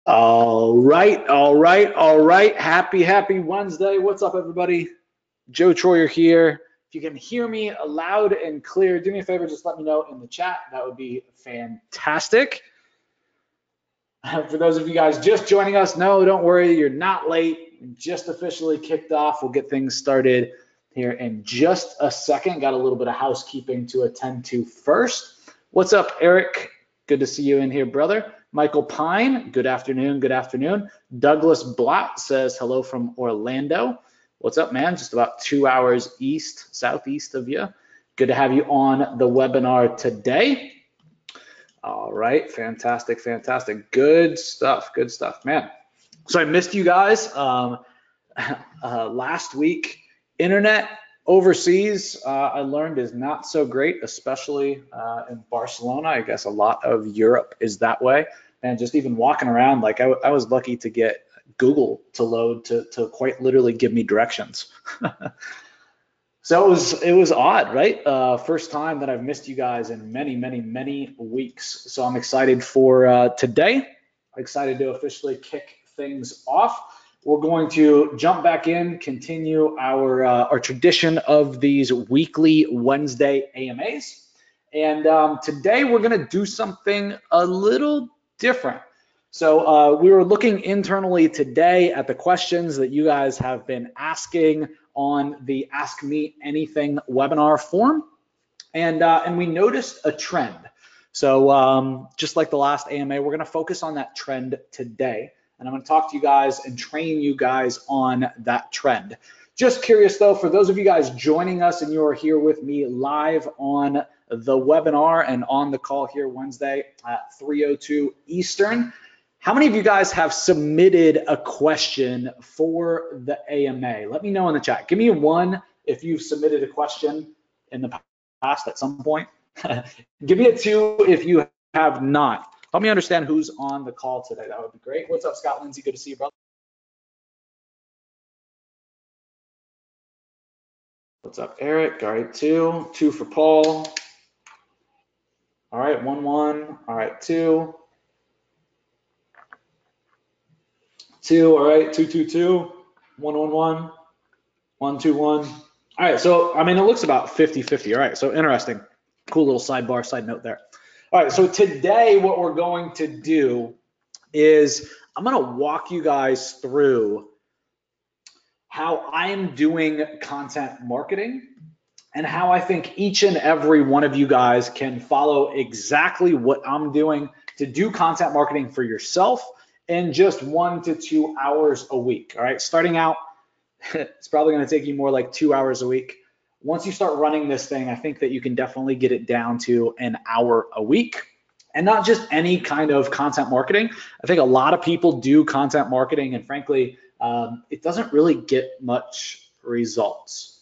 All right, all right, all right. Happy Wednesday. What's up, everybody? Joe Troyer here. If you can hear me loud and clear, do me a favor, just let me know in the chat. That would be fantastic. For those of you guys just joining us, no, don't worry, you're not late. We just officially kicked off. We'll get things started here in just a second. Got a little bit of housekeeping to attend to first. What's up, Eric? Good to see you in here, brother. Michael Pine, good afternoon, good afternoon. Douglas Blatt says hello from Orlando. What's up, man? Just about 2 hours southeast of you. Good to have you on the webinar today. All right, fantastic, fantastic. Good stuff, man. So I missed you guys last week. Internet overseas, I learned, is not so great, especially in Barcelona. I guess a lot of Europe is that way. And just even walking around, like I was lucky to get Google to load to quite literally give me directions. So it was odd, right? First time that I've missed you guys in many weeks. So I'm excited for today. Excited to officially kick things off. We're going to jump back in, continue our tradition of these weekly Wednesday AMAs. And today we're going to do something a little different. So we were looking internally today at the questions that you guys have been asking on the Ask Me Anything webinar form, and we noticed a trend. So just like the last AMA, we're going to focus on that trend today, and I'm going to talk to you guys and train you guys on that trend. Just curious though, for those of you guys joining us and you are here with me live on the webinar and on the call here Wednesday at 3:02 Eastern, how many of you guys have submitted a question for the AMA? Let me know in the chat. Give me a 1 if you've submitted a question in the past at some point. Give me a 2 if you have not. Help me understand who's on the call today. That would be great. What's up, Scott Lindsay? Good to see you, brother. What's up, Eric? All right, 2 for Paul. All right, 1. All right, 2. 2, all right, 2. 1. 1, 2, 1. All right, so I mean, it looks about 50-50. All right, so interesting. Cool little side note there. All right, so today what we're going to do is I'm going to walk you guys through how I'm doing content marketing and how I think each and every one of you guys can follow exactly what I'm doing to do content marketing for yourself in just 1 to 2 hours a week. All right, starting out, it's probably going to take you more like 2 hours a week. Once you start running this thing, I think that you can definitely get it down to an hour a week. And not just any kind of content marketing. I think a lot of people do content marketing, and frankly, it doesn't really get much results.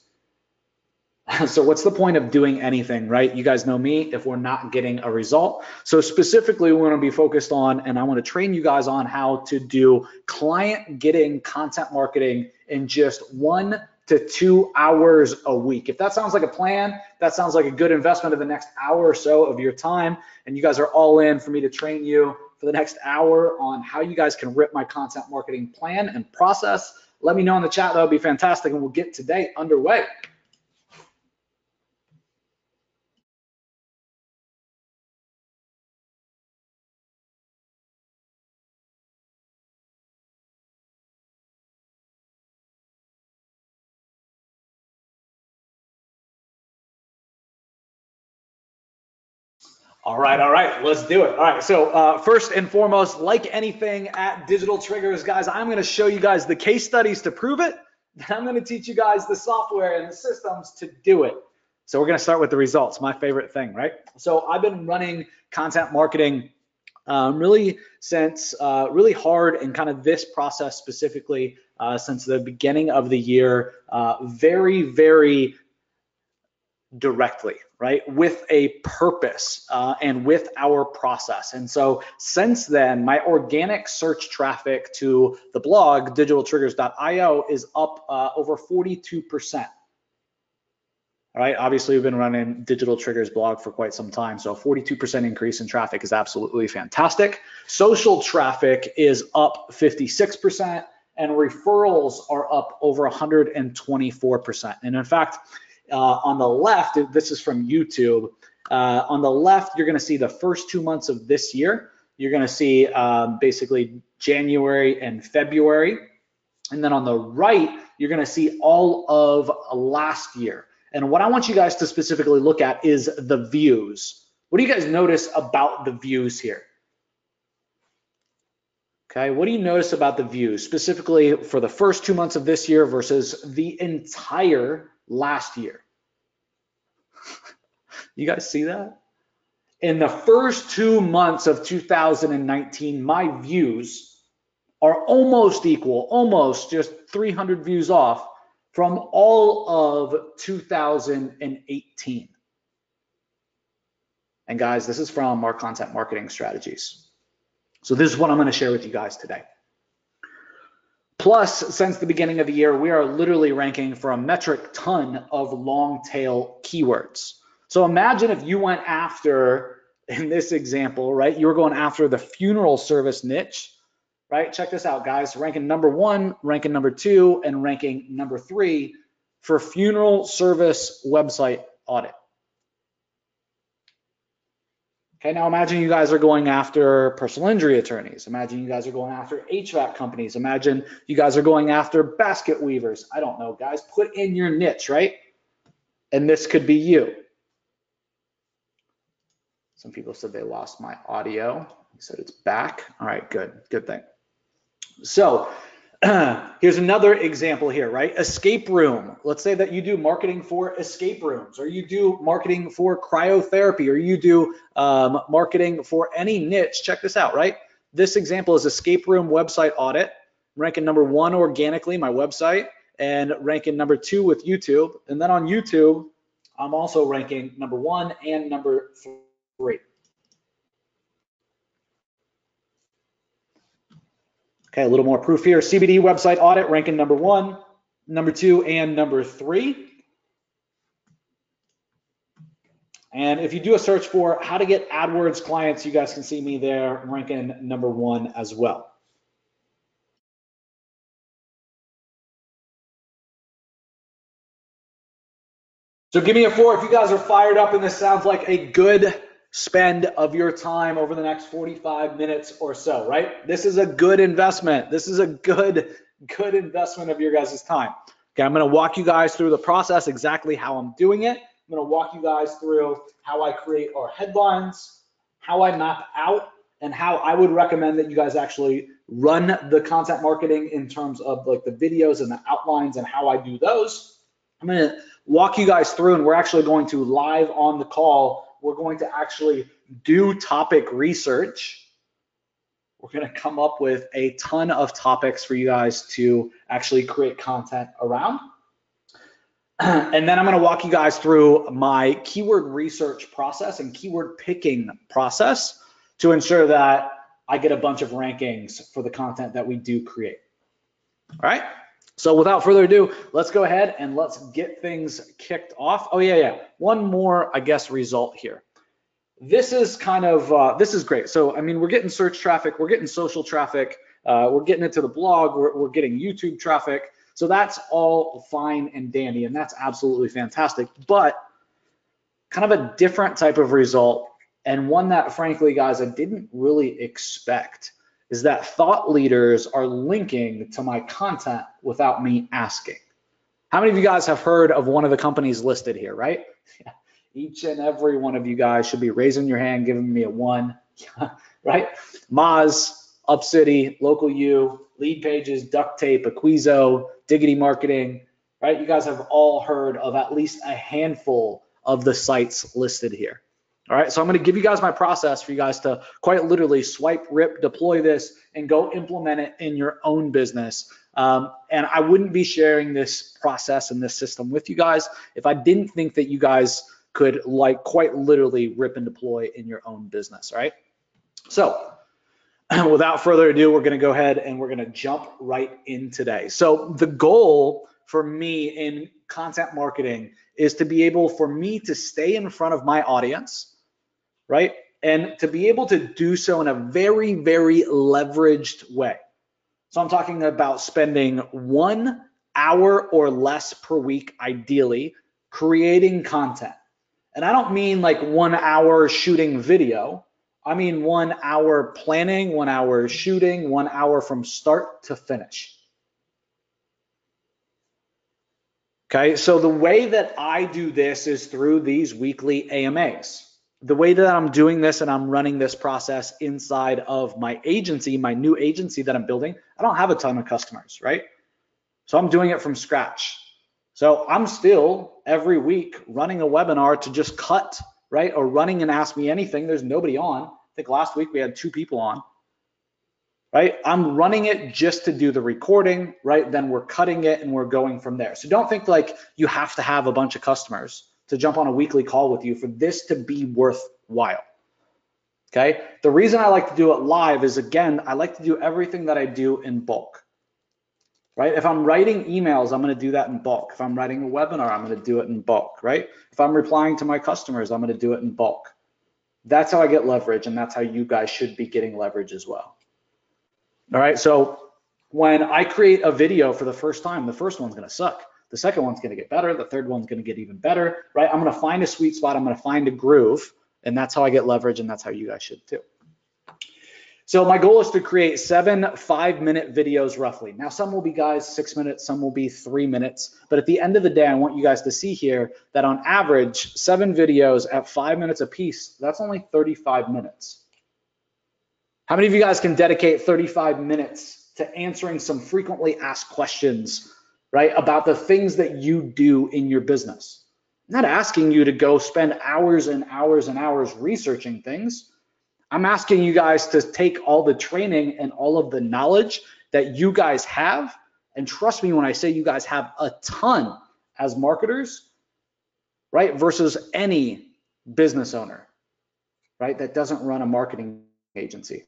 So what's the point of doing anything, right? You guys know me if we're not getting a result. So specifically, we're going to be focused on, and I want to train you guys on how to do client getting content marketing in just 1 to 2 hours a week. If that sounds like a plan, that sounds like a good investment of the next hour or so of your time, and you guys are all in for me to train you for the next hour on how you guys can rip my content marketing plan and process, let me know in the chat. That would be fantastic, and we'll get today underway. All right, let's do it. All right, so first and foremost, like anything at Digital Triggers, guys, I'm going to show you guys the case studies to prove it. I'm going to teach you guys the software and the systems to do it. So we're going to start with the results, my favorite thing, right? So I've been running content marketing really since really hard, and kind of this process specifically since the beginning of the year, very directly, right, with a purpose and with our process. And so since then, my organic search traffic to the blog digitaltriggers.io is up over 42%. All right, obviously we've been running Digital Triggers blog for quite some time, so a 42% increase in traffic is absolutely fantastic. Social traffic is up 56%, and referrals are up over 124%. And in fact, on the left, this is from YouTube, on the left, you're gonna see the first 2 months of this year. You're gonna see basically January and February. And then on the right, you're gonna see all of last year. And what I want you guys to specifically look at is the views. What do you guys notice about the views here? Okay, what do you notice about the views, specifically for the first 2 months of this year versus the entire last year? You guys see that? In the first 2 months of 2019, my views are almost equal, almost just 300 views off from all of 2018. And guys, this is from our content marketing strategies. So this is what I'm going to share with you guys today. Plus, since the beginning of the year, we are literally ranking for a metric ton of long tail keywords. So imagine if you went after, in this example, right, you were going after the funeral service niche, right? Check this out, guys. Ranking number 1, ranking number 2, and ranking number 3 for funeral service website audit. Okay, now imagine you guys are going after personal injury attorneys. Imagine you guys are going after HVAC companies. Imagine you guys are going after basket weavers. I don't know, guys. Put in your niche, right? And this could be you. Some people said they lost my audio. He said it's back. All right, good thing. So here's another example here, right? Escape room. Let's say that you do marketing for escape rooms, or you do marketing for cryotherapy, or you do marketing for any niche. Check this out, right? This example is escape room website audit, ranking number 1 organically, my website, and ranking number 2 with YouTube. And then on YouTube, I'm also ranking number 1 and number 3. Okay, a little more proof here. CBD website audit, ranking number 1, number 2, and number 3. And if you do a search for how to get AdWords clients, you guys can see me there ranking number 1 as well. So give me a 4 if you guys are fired up and this sounds like a good spend of your time over the next 45 minutes or so, right? This is a good investment. This is a good investment of your guys' time. Okay, I'm gonna walk you guys through the process, exactly how I'm doing it. I'm gonna walk you guys through how I create our headlines, how I map out, and how I would recommend that you guys actually run the content marketing in terms of like the videos and the outlines and how I do those. I'm gonna walk you guys through, and we're actually going to live on the call. We're going to actually do topic research. We're going to come up with a ton of topics for you guys to actually create content around. And then I'm going to walk you guys through my keyword research process and keyword picking process to ensure that I get a bunch of rankings for the content that we do create. All right. So without further ado, let's go ahead and let's get things kicked off. Oh yeah. One more, I guess, result here. This is kind of, this is great. So, I mean, we're getting search traffic, we're getting social traffic, we're getting it to the blog, we're getting YouTube traffic. So that's all fine and dandy, and that's absolutely fantastic. But kind of a different type of result, and one that, frankly, guys, I didn't really expect, is that thought leaders are linking to my content without me asking. How many of you guys have heard of one of the companies listed here, right? Each and every one of you guys should be raising your hand, giving me a 1, right? Moz, UpCity, Local U, Lead Pages, Duct Tape, Acquizo, Diggity Marketing, right? You guys have all heard of at least a handful of the sites listed here. All right, so I'm going to give you guys my process for you guys to quite literally swipe, rip, deploy this, and go implement it in your own business. And I wouldn't be sharing this process and this system with you guys if I didn't think that you guys could like quite literally rip and deploy in your own business, right? So without further ado, we're going to go ahead and we're going to jump right in today. So the goal for me in content marketing is to be able for me to stay in front of my audience, right? And to be able to do so in a very, very leveraged way. So I'm talking about spending 1 hour or less per week, ideally, creating content. And I don't mean like 1 hour shooting video. I mean 1 hour planning, 1 hour shooting, 1 hour from start to finish. Okay, so the way that I do this is through these weekly AMAs. The way that I'm doing this and I'm running this process inside of my agency, my new agency that I'm building, I don't have a ton of customers, right? So I'm doing it from scratch. So I'm still every week running a webinar to just cut, right? Or running an Ask Me Anything. There's nobody on. I think last week we had 2 people on, right? I'm running it just to do the recording, right? Then we're cutting it and we're going from there. So don't think like you have to have a bunch of customers to jump on a weekly call with you for this to be worthwhile. Okay. The reason I like to do it live is, again, I like to do everything that I do in bulk. Right? If I'm writing emails, I'm going to do that in bulk. If I'm writing a webinar, I'm going to do it in bulk, right? If I'm replying to my customers, I'm going to do it in bulk. That's how I get leverage, and that's how you guys should be getting leverage as well. All right, so when I create a video for the first time, the first one's going to suck. The second one's going to get better. The third one's going to get even better, right? I'm going to find a sweet spot. I'm going to find a groove, and that's how I get leverage, and that's how you guys should too. So my goal is to create 7 5-minute videos roughly. Now, some will be, guys, 6 minutes, some will be 3 minutes. But at the end of the day, I want you guys to see here that on average, 7 videos at 5 minutes a piece, that's only 35 minutes. How many of you guys can dedicate 35 minutes to answering some frequently asked questions, right, about the things that you do in your business? I'm not asking you to go spend hours and hours and hours researching things. I'm asking you guys to take all the training and all of the knowledge that you guys have, and trust me when I say you guys have a ton as marketers, right, versus any business owner, right, that doesn't run a marketing agency.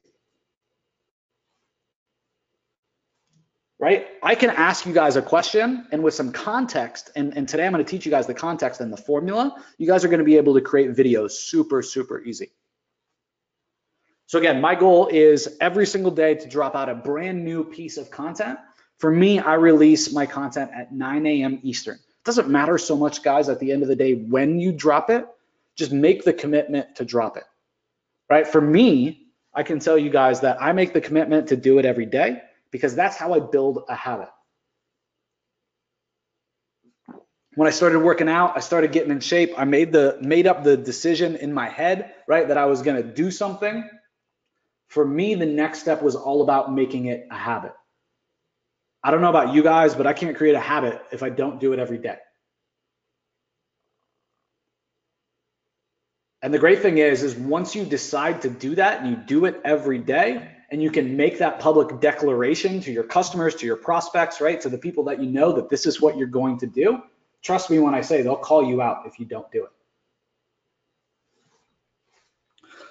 Right? I can ask you guys a question, and with some context, and today I'm going to teach you guys the context and the formula, you guys are going to be able to create videos super, super easy. So again, my goal is every single day to drop out a brand new piece of content. For me, I release my content at 9 a.m. Eastern. It doesn't matter so much, guys, at the end of the day when you drop it, just make the commitment to drop it, right? For me, I can tell you guys that I make the commitment to do it every day because that's how I build a habit. When I started working out, I started getting in shape. I made up the decision in my head, right, that I was going to do something. For me, the next step was all about making it a habit. I don't know about you guys, but I can't create a habit if I don't do it every day. And the great thing is once you decide to do that and you do it every day, and you can make that public declaration to your customers, to your prospects, right, to the people that you know that this is what you're going to do, trust me when I say they'll call you out if you don't do it.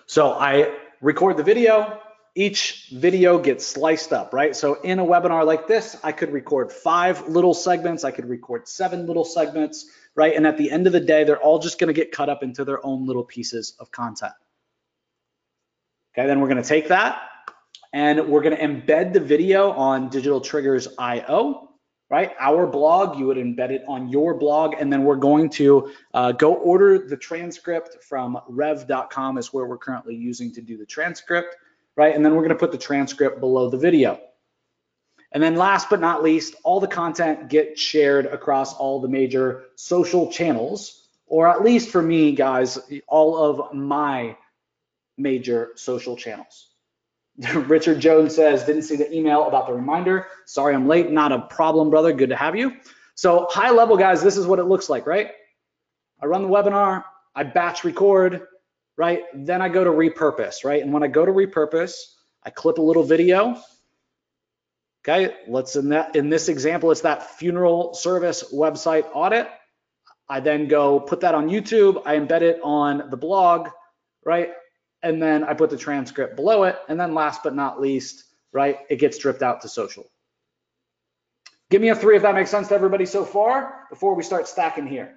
So I record the video. Each video gets sliced up, right? So in a webinar like this, I could record 5 little segments. I could record 7 little segments, right? And at the end of the day, they're all just going to get cut up into their own little pieces of content. Okay, then we're going to take that and we're going to embed the video on Digital Triggers IO, right? Our blog, you would embed it on your blog, and then we're going to go order the transcript from rev.com is where we're currently using to do the transcript. Right? And then we're going to put the transcript below the video. And then last but not least, all the content gets shared across all the major social channels, or at least for me, guys, all of my major social channels. Richard Jones says, didn't see the email about the reminder. Sorry, I'm late. Not a problem, brother. Good to have you. So high level, guys, this is what it looks like, right? I run the webinar, I batch record, right? Then I go to repurpose, right? And when I go to repurpose, I clip a little video. Okay, in this example, it's that funeral service website audit. I then go put that on YouTube. I embed it on the blog, right? And then I put the transcript below it. And then last but not least, right, it gets dripped out to social. Give me a 3 if that makes sense to everybody so far before we start stacking here.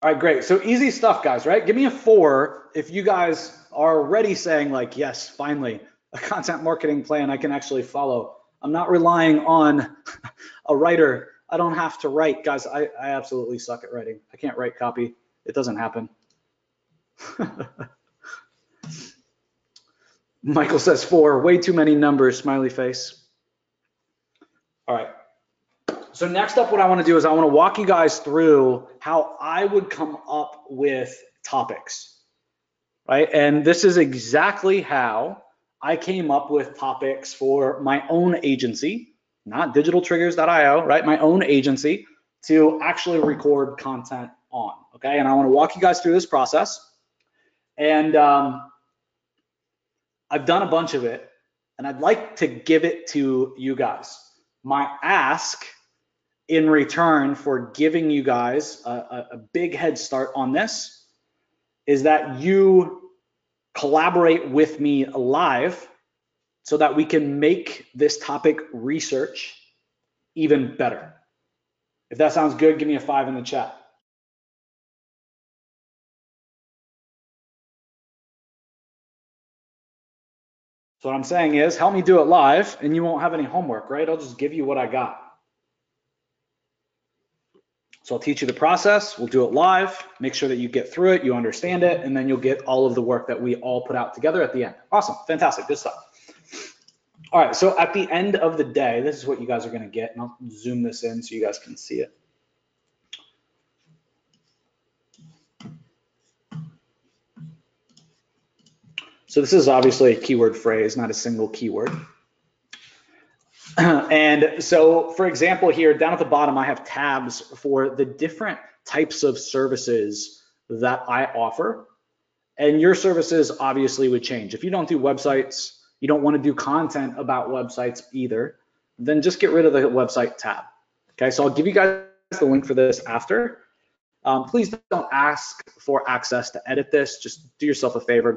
All right, great. So easy stuff, guys, right? Give me a 4 if you guys are already saying like, yes, finally, a content marketing plan I can actually follow. I'm not relying on a writer. I don't have to write. Guys, I absolutely suck at writing. I can't write copy. It doesn't happen. Michael says 4, way too many numbers, smiley face. All right. So next up, what I want to do is I want to walk you guys through how I would come up with topics, right? And this is exactly how I came up with topics for my own agency, not digitaltriggers.io, right? My own agency to actually record content on, okay? And I want to walk you guys through this process. And I've done a bunch of it, and I'd like to give it to you guys. My ask in return for giving you guys a big head start on this is that you collaborate with me live so that we can make this topic research even better. If that sounds good, give me a 5 in the chat. So what I'm saying is help me do it live and you won't have any homework, right? I'll just give you what I got. So I'll teach you the process, we'll do it live, make sure that you get through it, you understand it, and then you'll get all of the work that we all put out together at the end. Awesome, fantastic, good stuff. All right, so at the end of the day, this is what you guys are gonna get, and I'll zoom this in so you guys can see it. So this is obviously a keyword phrase, not a single keyword. And so, for example, here down at the bottom, I have tabs for the different types of services that I offer. And your services obviously would change. If you don't do websites, you don't want to do content about websites either, then just get rid of the website tab. Okay, so I'll give you guys the link for this after. Please don't ask for access to edit this. Just do yourself a favor,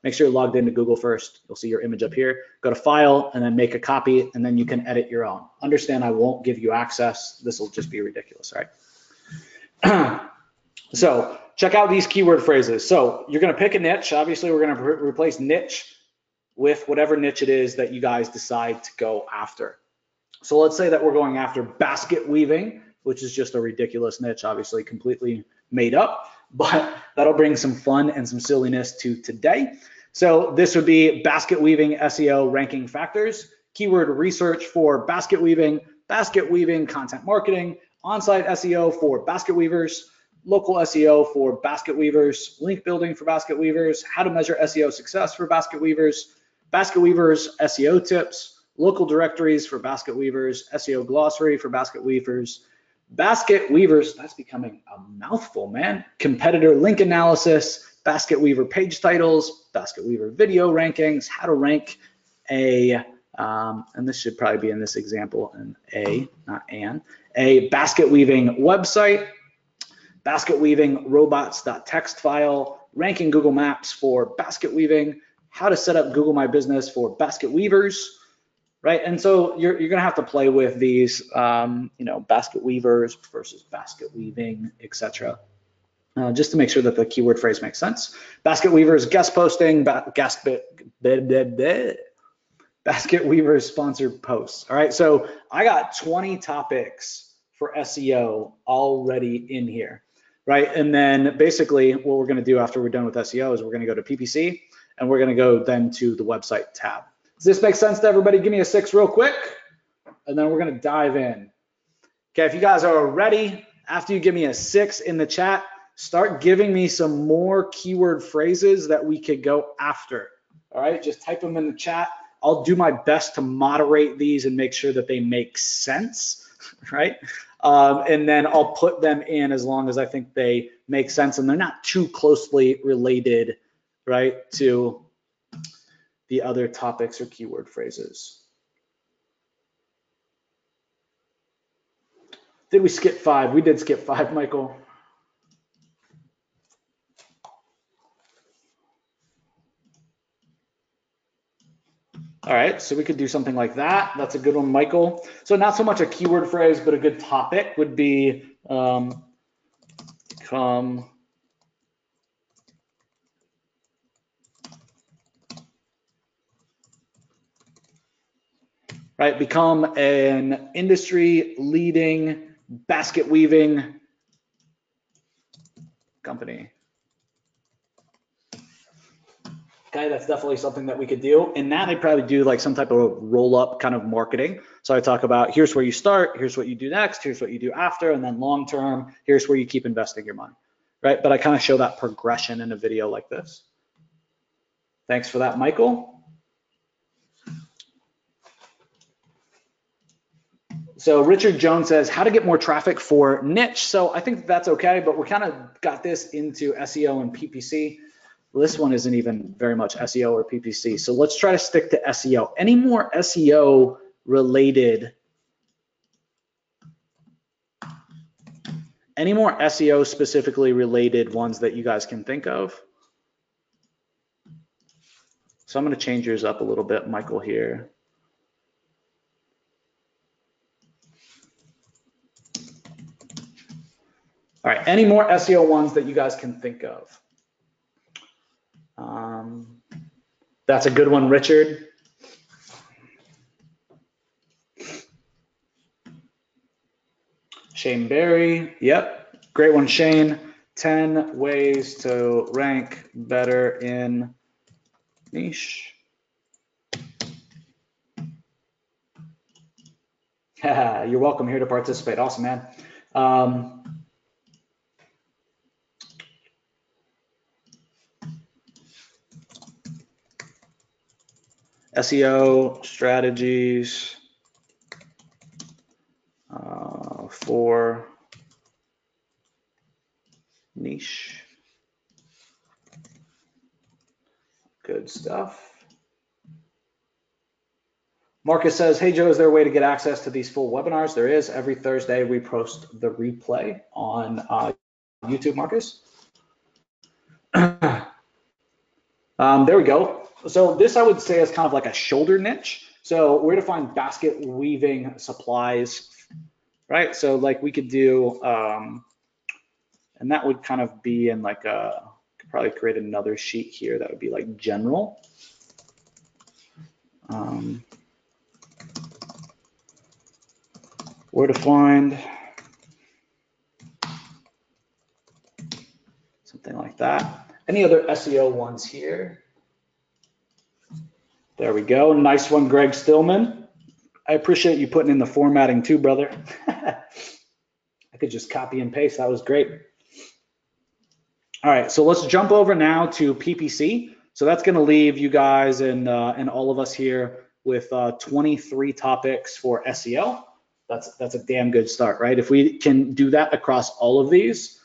make sure you're logged into Google first. You'll see your image up here. Go to File and then make a copy, and then you can edit your own. Understand I won't give you access. This will just be ridiculous, right? So check out these keyword phrases. So you're gonna pick a niche. Obviously, we're gonna replace niche with whatever niche it is that you guys decide to go after. So let's say that we're going after basket weaving, which is just a ridiculous niche, obviously completely made up, but that'll bring some fun and some silliness to today. So this would be basket weaving SEO ranking factors, keyword research for basket weaving content marketing, on-site SEO for basket weavers, local SEO for basket weavers, link building for basket weavers, how to measure SEO success for basket weavers SEO tips, local directories for basket weavers, SEO glossary for basket weavers, that's becoming a mouthful, man. Competitor link analysis, basket weaver page titles, basket weaver video rankings, how to rank and this should probably be in this example, a basket weaving website, basket weaving robots.txt file, ranking Google Maps for basket weaving, how to set up Google My Business for basket weavers, right? And so you're going to have to play with these, basket weavers versus basket weaving, etc. Just to make sure that the keyword phrase makes sense. Basket weavers, guest posting, basket weavers, sponsored posts. All right, so I got 20 topics for SEO already in here, right? And then basically what we're going to do after we're done with SEO is we're going to go to PPC and we're going to go then to the website tab. Does this make sense to everybody? Give me a 6 real quick, and then we're gonna dive in. Okay, if you guys are ready, after you give me a 6 in the chat, start giving me some more keyword phrases that we could go after. All right, just type them in the chat. I'll do my best to moderate these and make sure that they make sense, right? And then I'll put them in as long as I think they make sense and they're not too closely related, right, to the other topics or keyword phrases. Did we skip 5? We did skip 5, Michael. All right, so we could do something like that. That's a good one, Michael. So not so much a keyword phrase, but a good topic would be come right? Become an industry leading basket weaving company. Okay, that's definitely something that we could do. And that I'd probably do like some type of roll up kind of marketing. So I talk about here's where you start, here's what you do next, here's what you do after, and then long term, here's where you keep investing your money, right? But I kind of show that progression in a video like this. Thanks for that, Michael. So Richard Jones says, how to get more traffic for niche. So I think that's okay, but we kind of got this into SEO and PPC. This one isn't even very much SEO or PPC. So let's try to stick to SEO. Any more SEO related? Any more SEO specifically related ones that you guys can think of? So I'm going to change yours up a little bit, Michael, here. All right, any more SEO ones that you guys can think of? That's a good one, Richard. Shane Berry, yep, great one, Shane. 10 ways to rank better in niche. You're welcome here to participate. Awesome, man. SEO strategies for niche. Good stuff. Marcus says, hey Joe, is there a way to get access to these full webinars? There is. Every Thursday we post the replay on YouTube, Marcus. There we go. So this I would say is kind of like a shoulder niche. So where to find basket weaving supplies, right? So like we could do, and that would kind of be in like a, could probably create another sheet here that would be like general. Where to find something like that. Any other SEO ones here? There we go. Nice one, Greg Stillman. I appreciate you putting in the formatting too, brother. I could just copy and paste. That was great. All right, so let's jump over now to PPC. So that's going to leave you guys and all of us here with 23 topics for SEO. That's a damn good start, right? If we can do that across all of these,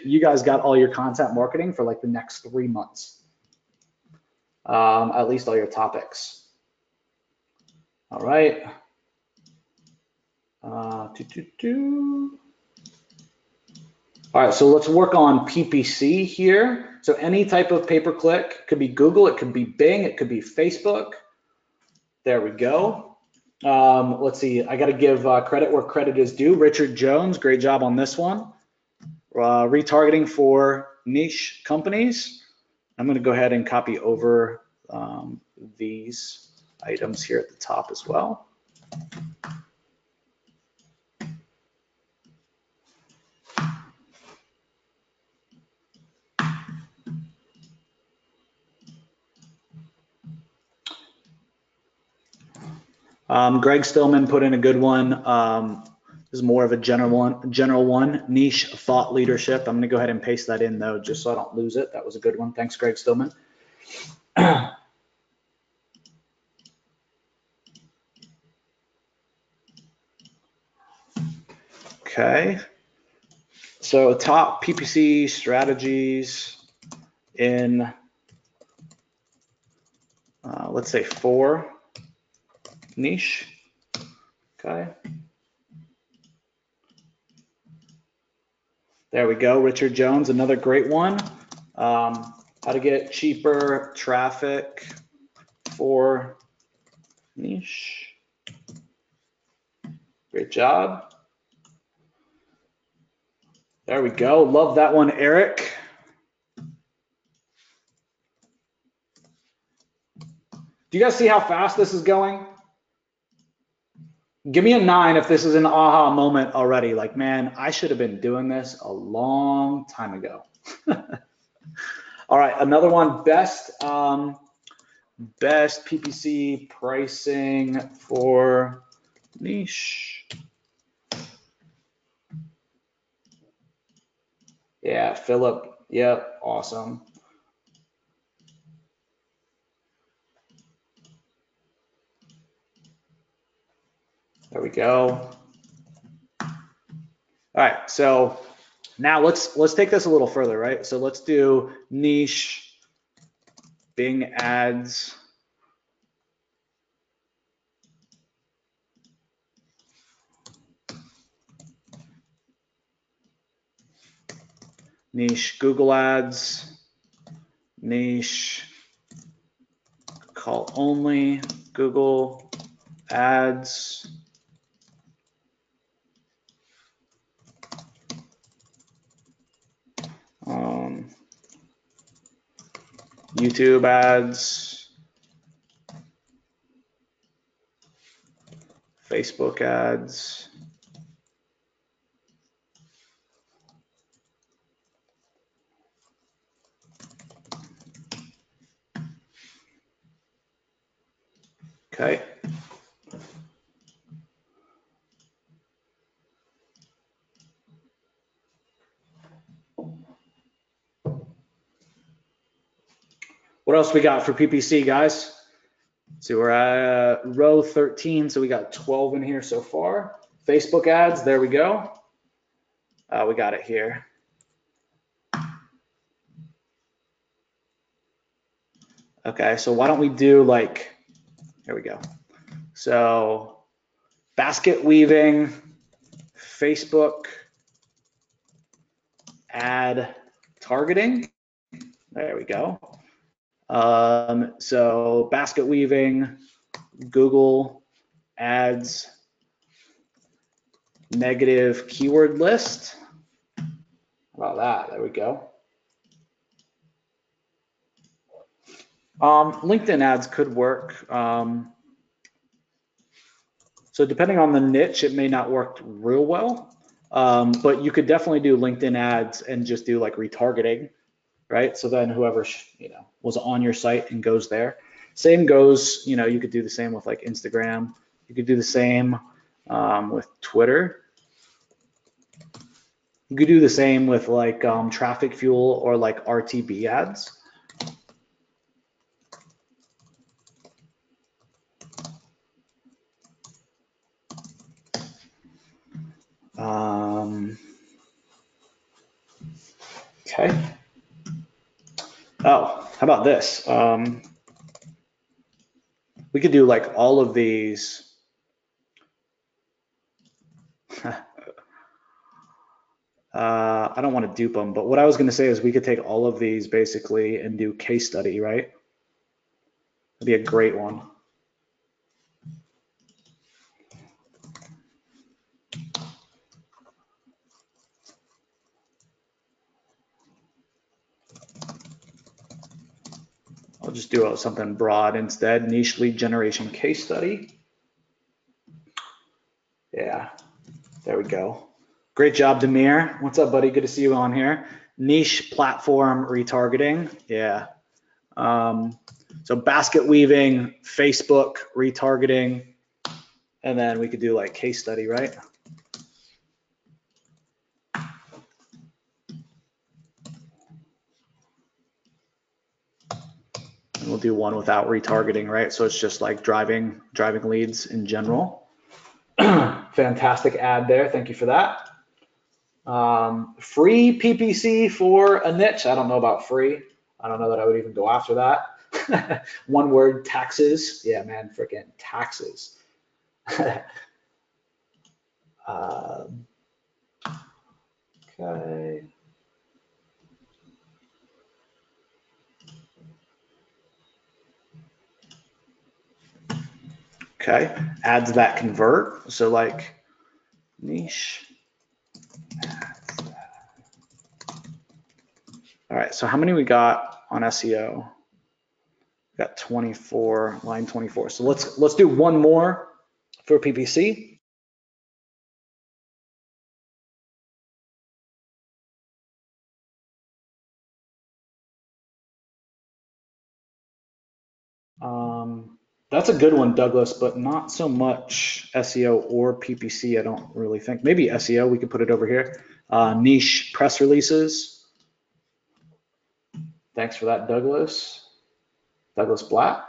you guys got all your content marketing for like the next 3 months, at least all your topics. All right. All right, so let's work on PPC here. So any type of pay-per-click, could be Google, it could be Bing, it could be Facebook. There we go. Let's see, I got to give credit where credit is due. Richard Jones, great job on this one. Retargeting for niche companies. I'm going to go ahead and copy over these items here at the top as well. Greg Stillman put in a good one. This is more of a general one, niche thought leadership. I'm gonna go ahead and paste that in though, just so I don't lose it. That was a good one. Thanks, Greg Stillman. Okay. So top PPC strategies in, let's say 4 niche. Okay. There we go. Richard Jones, another great one. How to get cheaper traffic for niche. Great job. There we go. Love that one, Eric. Do you guys see how fast this is going? Give me a 9 if this is an aha moment already. Like, man, I should have been doing this a long time ago. All right, another one, best PPC pricing for niche. Yeah, Philip. Yep, awesome. There we go. All right, so now let's take this a little further, right? So let's do niche Bing ads. Niche Google ads, niche call only Google ads, YouTube ads, Facebook ads. Okay. What else we got for PPC, guys? So we're at row 13, so we got 12 in here so far. Facebook ads, there we go. We got it here. Okay, so why don't we do like, here we go. So basket weaving, Facebook ad targeting. There we go. So basket weaving, Google ads, negative keyword list. How about that? There we go. LinkedIn ads could work. So depending on the niche, it may not work real well, but you could definitely do LinkedIn ads and just do like retargeting, right? So then whoever was on your site and goes there. Same goes, you could do the same with like Instagram. You could do the same with Twitter. You could do the same with like Traffic Fuel or like RTB ads. Okay. Oh, how about this? We could do like all of these. I don't want to dupe them, but what I was going to say is we could take all of these basically and do case study, right? That'd be a great one. I'll just do something broad instead. Niche lead generation case study. Yeah, there we go. Great job, Demir. What's up, buddy? Good to see you on here. Niche platform retargeting. Yeah. So basket weaving, Facebook retargeting, and then we could do like case study, right? And we'll do one without retargeting, right? So it's just like driving leads in general. Fantastic ad there. Thank you for that. Free PPC for a niche. I don't know about free. I don't know that I would even go after that. One word, taxes. Yeah, man, freaking taxes. Okay. Okay, ads that convert. So like niche. All right, so how many we got on SEO? We got 24, line 24. So let's do one more for PPC. That's a good one, Douglas, but not so much SEO or PPC, I don't really think. Maybe SEO, we could put it over here. Niche press releases. Thanks for that, Douglas. Douglas Blatt.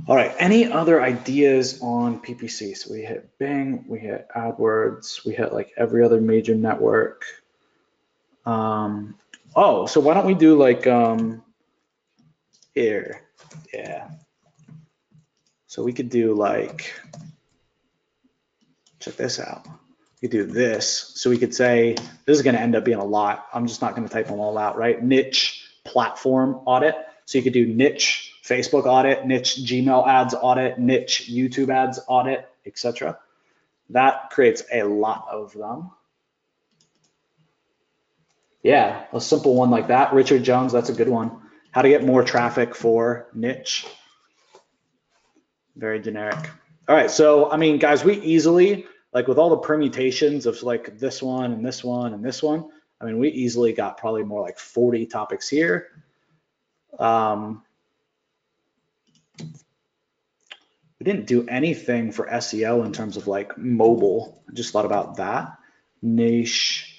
All right, any other ideas on PPC? So we hit Bing, we hit AdWords, we hit like every other major network. Oh, so why don't we do like here? Yeah. So we could do like, check this out. We could do this. So we could say, this is going to end up being a lot. I'm just not going to type them all out, right? Niche platform audit. So you could do niche Facebook audit, niche Gmail ads audit, niche YouTube ads audit, etc. That creates a lot of them. Yeah, a simple one like that. Richard Jones, that's a good one. How to get more traffic for niche. Very generic. All right, so I mean, guys, we easily, like with all the permutations of like this one and this one and this one, I mean, we easily got probably more like 40 topics here. We didn't do anything for SEO in terms of like mobile. I just thought about that. Niche.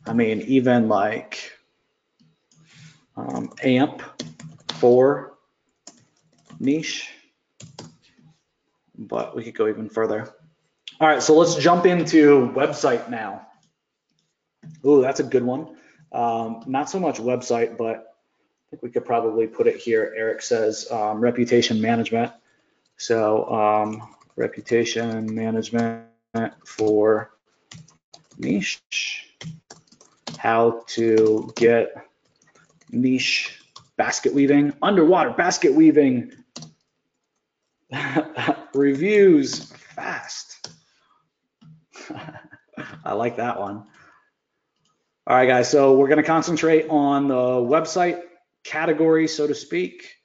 I mean, even like AMP for niche, but we could go even further. All right, so let's jump into website now. Ooh, that's a good one. Not so much website, but I think we could probably put it here. Eric says reputation management. So reputation management for niche. How to get niche basket weaving, underwater basket weaving, reviews fast. I like that one. All right, guys, so we're going to concentrate on the website category, so to speak.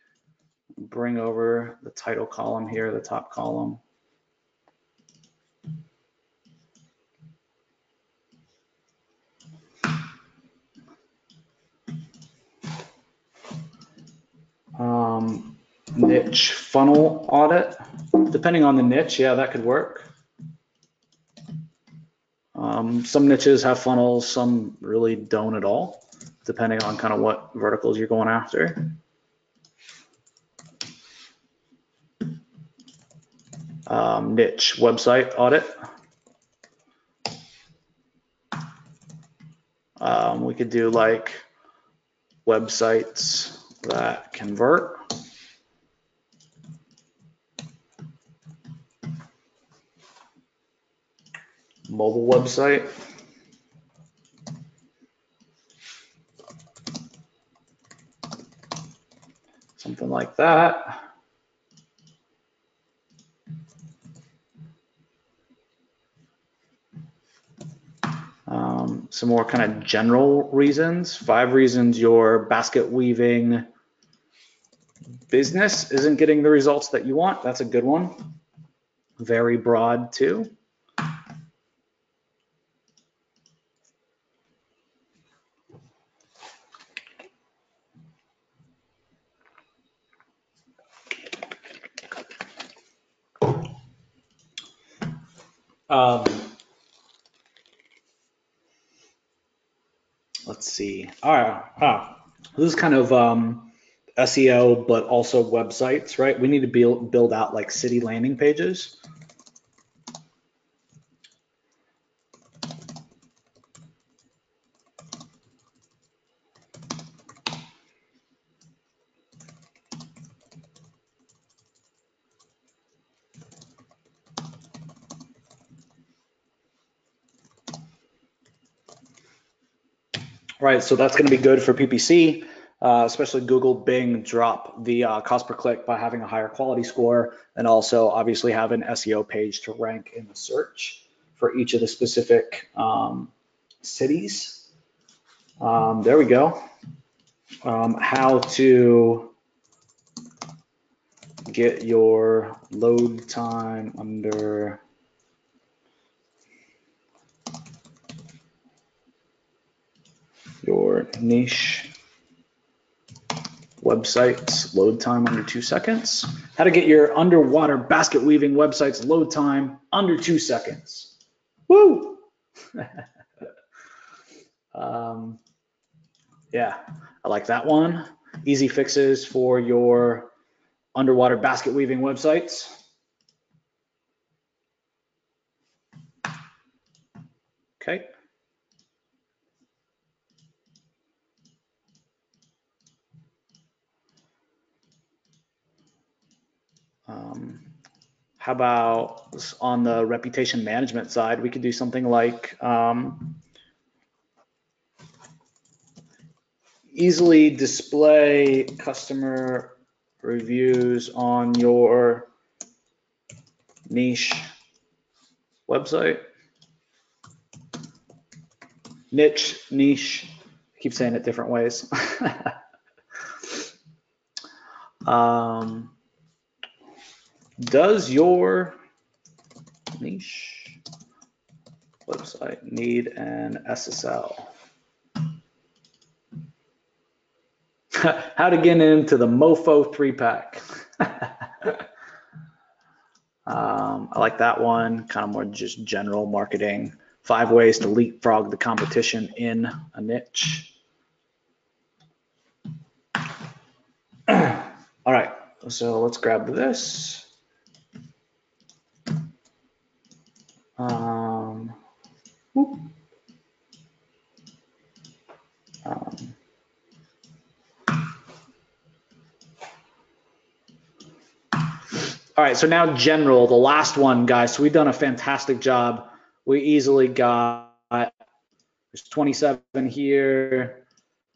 Bring over the title column here, the top column. Niche funnel audit. Depending on the niche, yeah, that could work. Some niches have funnels, some really don't at all, depending on kind of what verticals you're going after. Niche website audit. We could do like websites that convert. Mobile website. Something like that. Some more kind of general reasons. 5 reasons your basket weaving business isn't getting the results that you want. That's a good one. Very broad too. Let's see. All right. This is kind of SEO, but also websites, right? We need to build out like city landing pages. Right, so that's going to be good for PPC, especially Google, Bing drop the cost per click by having a higher quality score, and also obviously have an SEO page to rank in the search for each of the specific cities. There we go. How to get your load time under your niche websites load time under 2 seconds. How to get your underwater basket weaving websites load time under 2 seconds. Woo! Yeah, I like that one. Easy fixes for your underwater basket weaving websites. Okay. How about on the reputation management side, we could do something like easily display customer reviews on your niche website. Niche. I keep saying it different ways. Does your niche website need an SSL? How to get into the Mofo 3-pack. I like that one, kind of more just general marketing. 5 ways to leapfrog the competition in a niche. All right, so let's grab this. All right, so now general, the last one, guys. So we've done a fantastic job. We easily got, there's 27 here,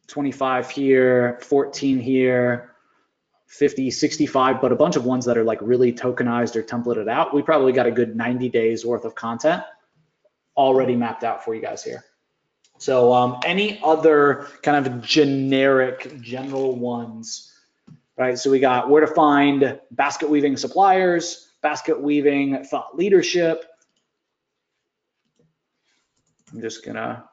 25 here, 14 here, 50, 65, but a bunch of ones that are like really tokenized or templated out. We probably got a good 90 days worth of content already mapped out for you guys here. So any other kind of generic, general ones, right? So we got where to find basket weaving suppliers, basket weaving thought leadership. I'm just gonna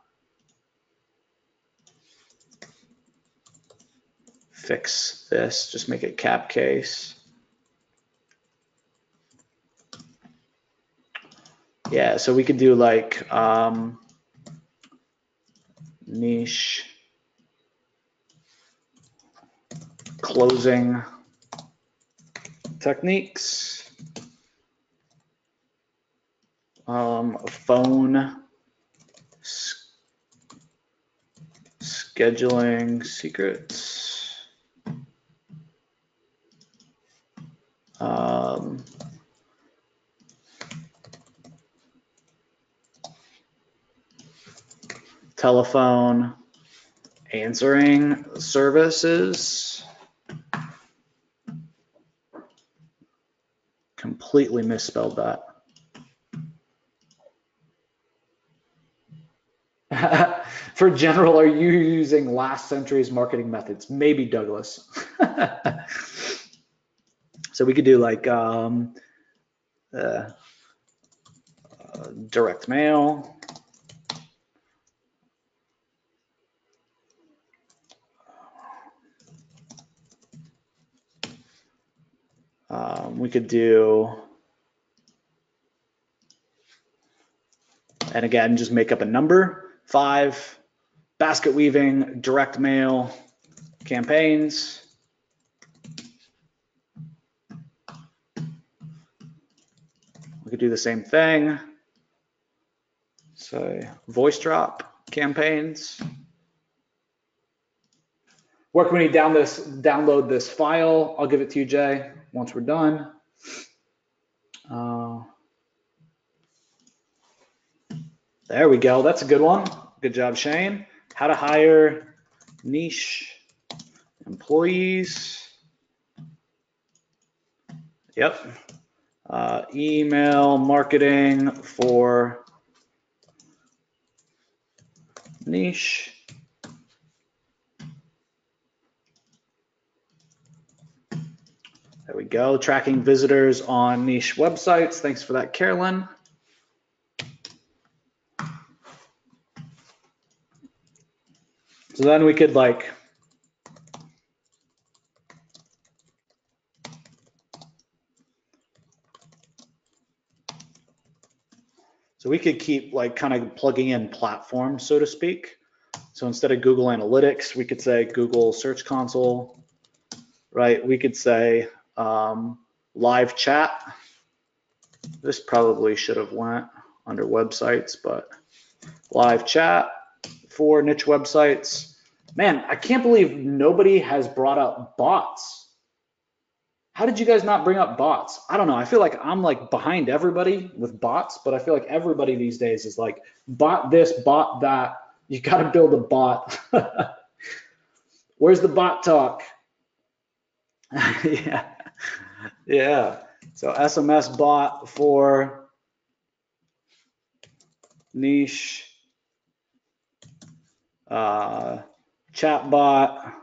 fix this, just make it cap case. Yeah, so we could do like niche closing techniques, phone scheduling secrets, telephone answering services. Completely misspelled that. For general, are you using last century's marketing methods? Maybe, Douglas. So we could do like direct mail. We could do, and again, just make up a number, 5 basket weaving, direct mail campaigns. We could do the same thing. So voice drop campaigns. Where can we download this file? I'll give it to you, Jay, once we're done. There we go. That's a good one. Good job, Shane. How to hire niche employees. Yep. Email marketing for niche. There we go. Tracking visitors on niche websites. Thanks for that, Carolyn. So then we could like, so we could keep like kind of plugging in platforms, so to speak. So instead of Google Analytics, we could say Google Search Console, right? We could say live chat. This probably should have went under websites, but live chat for niche websites. Man, I can't believe nobody has brought up bots. How did you guys not bring up bots? I don't know. I feel like I'm like behind everybody with bots, but I feel like everybody these days is like bot this, bot that. You got to build a bot. Where's the bot talk? Yeah. Yeah. So SMS bot for niche, chat bot,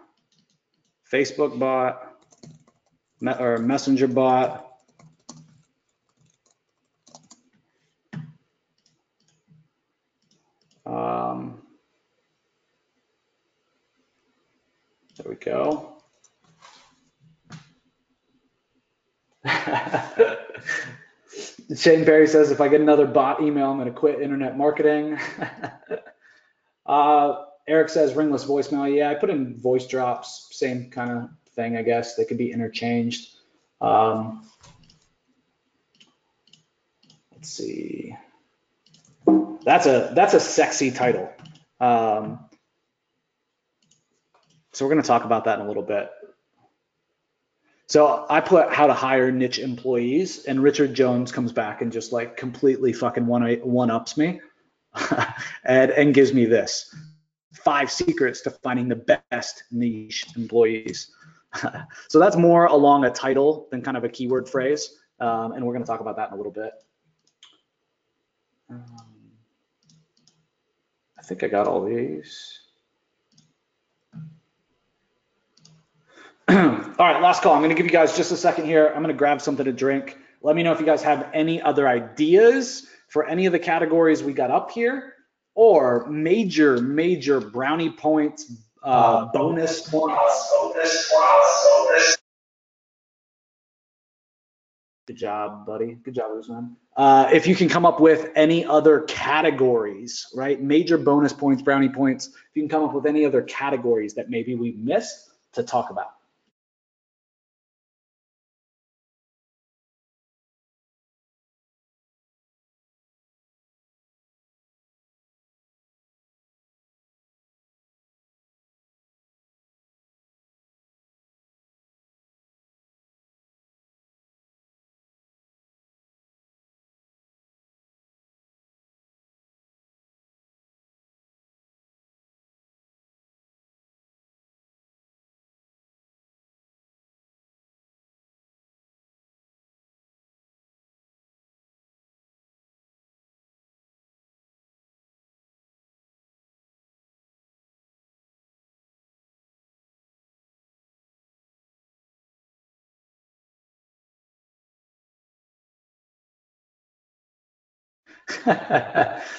Facebook bot, or messenger bot. There we go. Shane Perry says, if I get another bot email, I'm going to quit internet marketing. Eric says, ringless voicemail. Yeah, I put in voice drops, same kind of thing, I guess. They could be interchanged. Let's see. That's a sexy title. So we're going to talk about that in a little bit. So I put how to hire niche employees, and Richard Jones comes back and just like completely fucking one-ups me and gives me this: 5 secrets to finding the best niche employees. So that's more along a title than kind of a keyword phrase, and we're going to talk about that in a little bit. I think I got all these. All right, last call. I'm going to give you guys just a second here. I'm going to grab something to drink. Let me know if you guys have any other ideas for any of the categories we got up here, or major brownie points, bonus points. Good job, buddy. Good job, Usman. If you can come up with any other categories, right? Major bonus points, brownie points. If you can come up with any other categories that maybe we missed to talk about.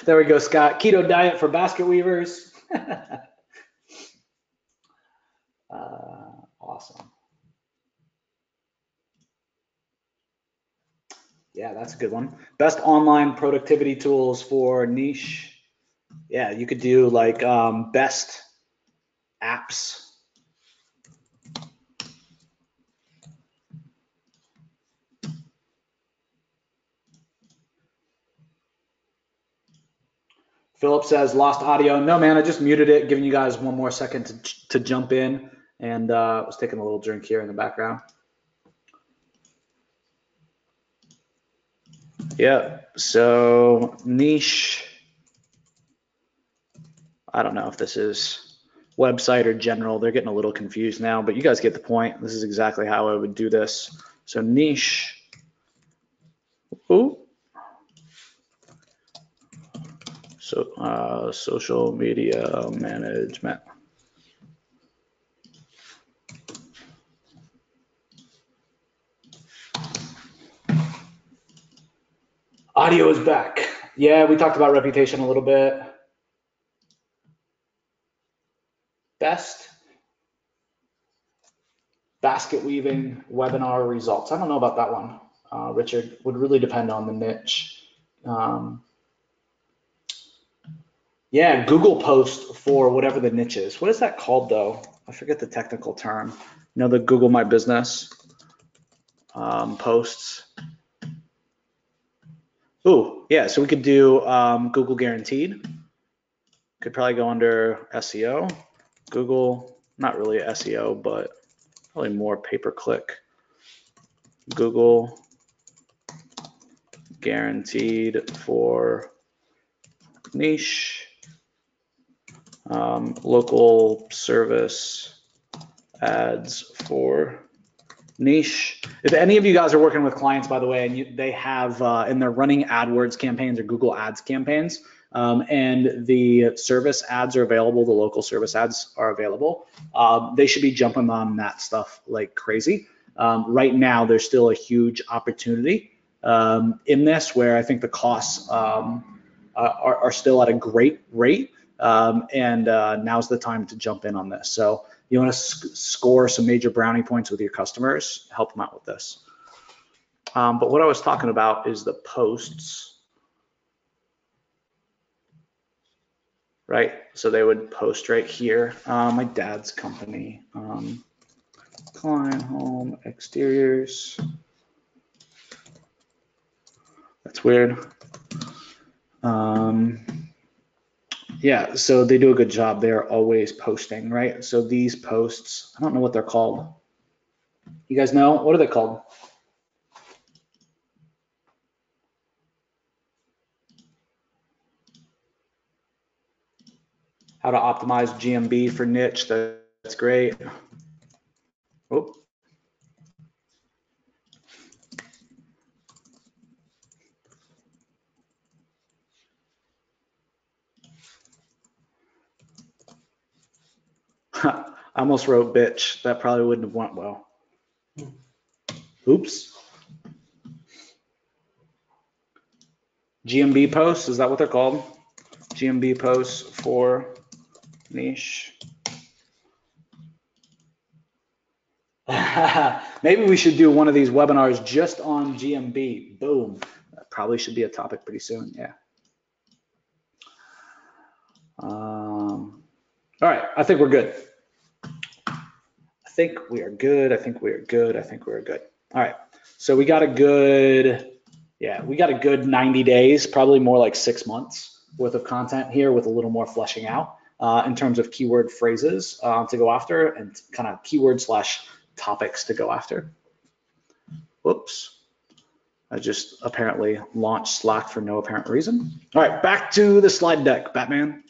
There we go, Scott. Keto diet for basket weavers. Awesome. Yeah, that's a good one. Best online productivity tools for niche. Yeah, you could do like best apps. Philip says lost audio. No, man, I just muted it, giving you guys one more second to jump in, and was taking a little drink here in the background. Yeah, so niche. I don't know if this is website or general. They're getting a little confused now, but you guys get the point. This is exactly how I would do this. So niche. Ooh. So social media management. Audio is back. Yeah, we talked about reputation a little bit. best basket weaving webinar results. I don't know about that one, Richard. Would really depend on the niche. Yeah, Google post for whatever the niche is. What is that called though? I forget the technical term. You know, the Google My Business posts. Ooh, yeah, so we could do Google Guaranteed. Could probably go under SEO. Google, not really SEO, but probably more pay-per-click. Google Guaranteed for niche. Local service ads for niche. If any of you guys are working with clients, by the way, and they have and they're running AdWords campaigns or Google Ads campaigns, and the service ads are available, the local service ads are available, they should be jumping on that stuff like crazy. Right now, there's still a huge opportunity in this where I think the costs are still at a great rate, and now's the time to jump in on this. So you want to score some major brownie points with your customers, help them out with this. But what I was talking about is the posts, right? So they would post right here. My dad's company, Klein Home Exteriors. That's weird. Yeah, so they do a good job. They're always posting, right? So these posts, I don't know what they're called. You guys know? What are they called? How to optimize GMB for niche. That's great. Oh. I almost wrote bitch. That probably wouldn't have went well. Oops. GMB posts, is that what they're called? GMB posts for niche. Maybe we should do one of these webinars just on GMB. Boom. That probably should be a topic pretty soon. Yeah. All right. I think we're good. I think we are good. I think we are good. I think we're good. All right. So we got a good, yeah, we got a good 90 days, probably more like 6 months worth of content here with a little more fleshing out in terms of keyword phrases to go after and kind of keyword / topics to go after. Whoops. I just apparently launched Slack for no apparent reason. All right, back to the slide deck, Batman.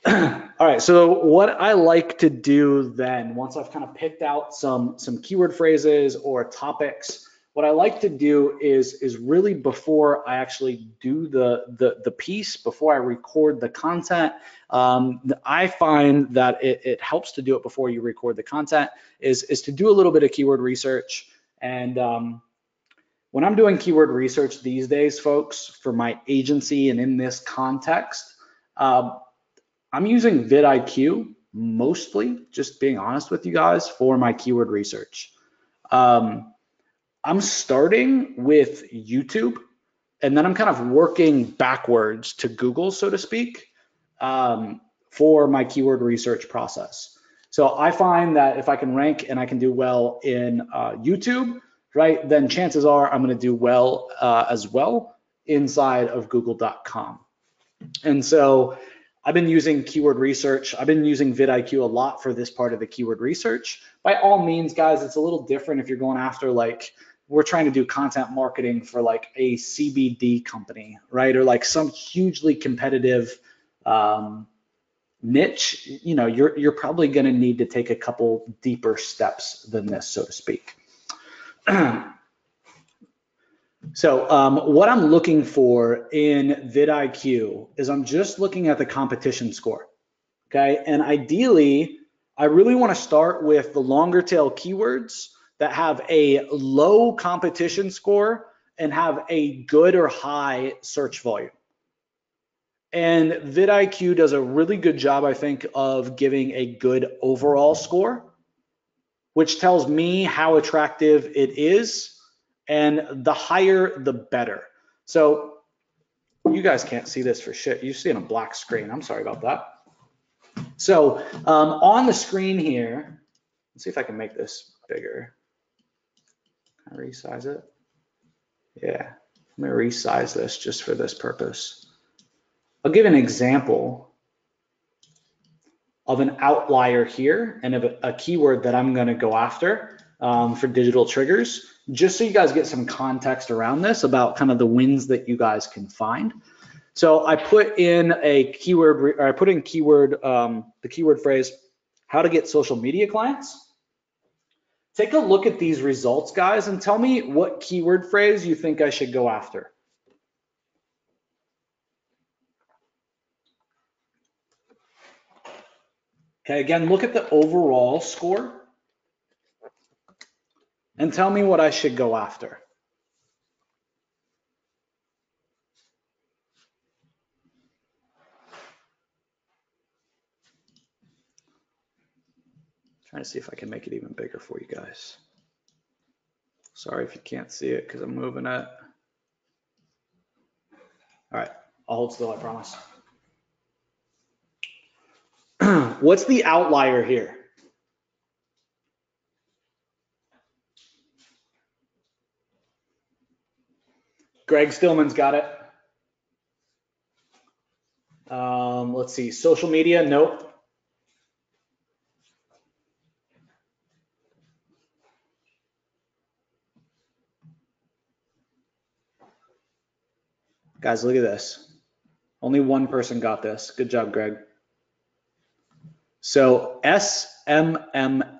All right, so what I like to do then, once I've kind of picked out some keyword phrases or topics, what I like to do is really before I actually do the piece, before I record the content, I find that it helps to do it before you record the content, is to do a little bit of keyword research. And when I'm doing keyword research these days, folks, for my agency and in this context, I'm using vidIQ mostly, just being honest with you guys, for my keyword research. I'm starting with YouTube, and then I'm kind of working backwards to Google, so to speak, for my keyword research process. So I find that if I can rank and I can do well in YouTube, right, then chances are I'm going to do well as well inside of google.com. And so I've been using keyword research. I've been using vidIQ a lot for this part of the keyword research. By all means, guys, it's a little different if you're going after, like, we're trying to do content marketing for like a CBD company, right? Or like some hugely competitive niche. You know, you're probably going to need to take a couple deeper steps than this, so to speak. So what I'm looking for in vidIQ is I'm just looking at the competition score, okay? And ideally, I really want to start with the longer tail keywords that have a low competition score and have a good or high search volume. And vidIQ does a really good job, I think, of giving a good overall score, which tells me how attractive it is, and the higher, the better. So you guys can't see this for shit. You see it on a black screen. I'm sorry about that. So on the screen here, let's see if I can make this bigger. Can I resize it? Yeah, I'm gonna resize this just for this purpose. I'll give an example of an outlier here and of a keyword that I'm gonna go after for digital triggers, just so you guys get some context around this about kind of the wins that you guys can find. So I put in a keyword, or I put in keyword, the keyword phrase, how to get social media clients. Take a look at these results, guys, and tell me what keyword phrase you think I should go after. Okay, again, look at the overall score and tell me what I should go after. Trying to see if I can make it even bigger for you guys. Sorry if you can't see it because I'm moving it. All right, I'll hold still, I promise. What's the outlier here? Greg Stillman's got it. Let's see, social media, nope. Guys, look at this. Only one person got this. Good job, Greg. So SMMA,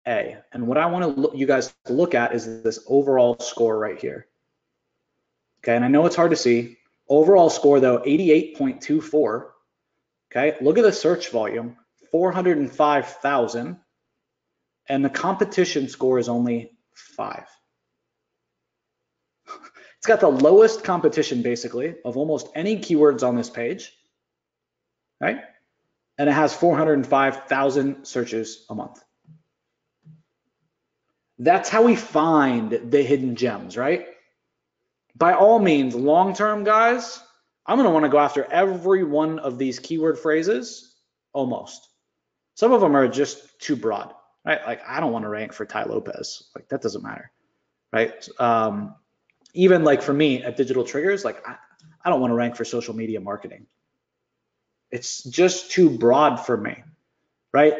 and what I want you guys to look at is this overall score right here. Okay, and I know it's hard to see. Overall score though, 88.24. Okay, look at the search volume, 405,000, and the competition score is only 5. It's got the lowest competition basically of almost any keywords on this page, right? And it has 405,000 searches a month. That's how we find the hidden gems, right? By all means, long-term, guys, I'm gonna wanna go after every one of these keyword phrases, almost. Some of them are just too broad, right? Like I don't wanna rank for Ty Lopez, like that doesn't matter, right? Even like for me at Digital Triggers, like I don't wanna rank for social media marketing. It's just too broad for me, right?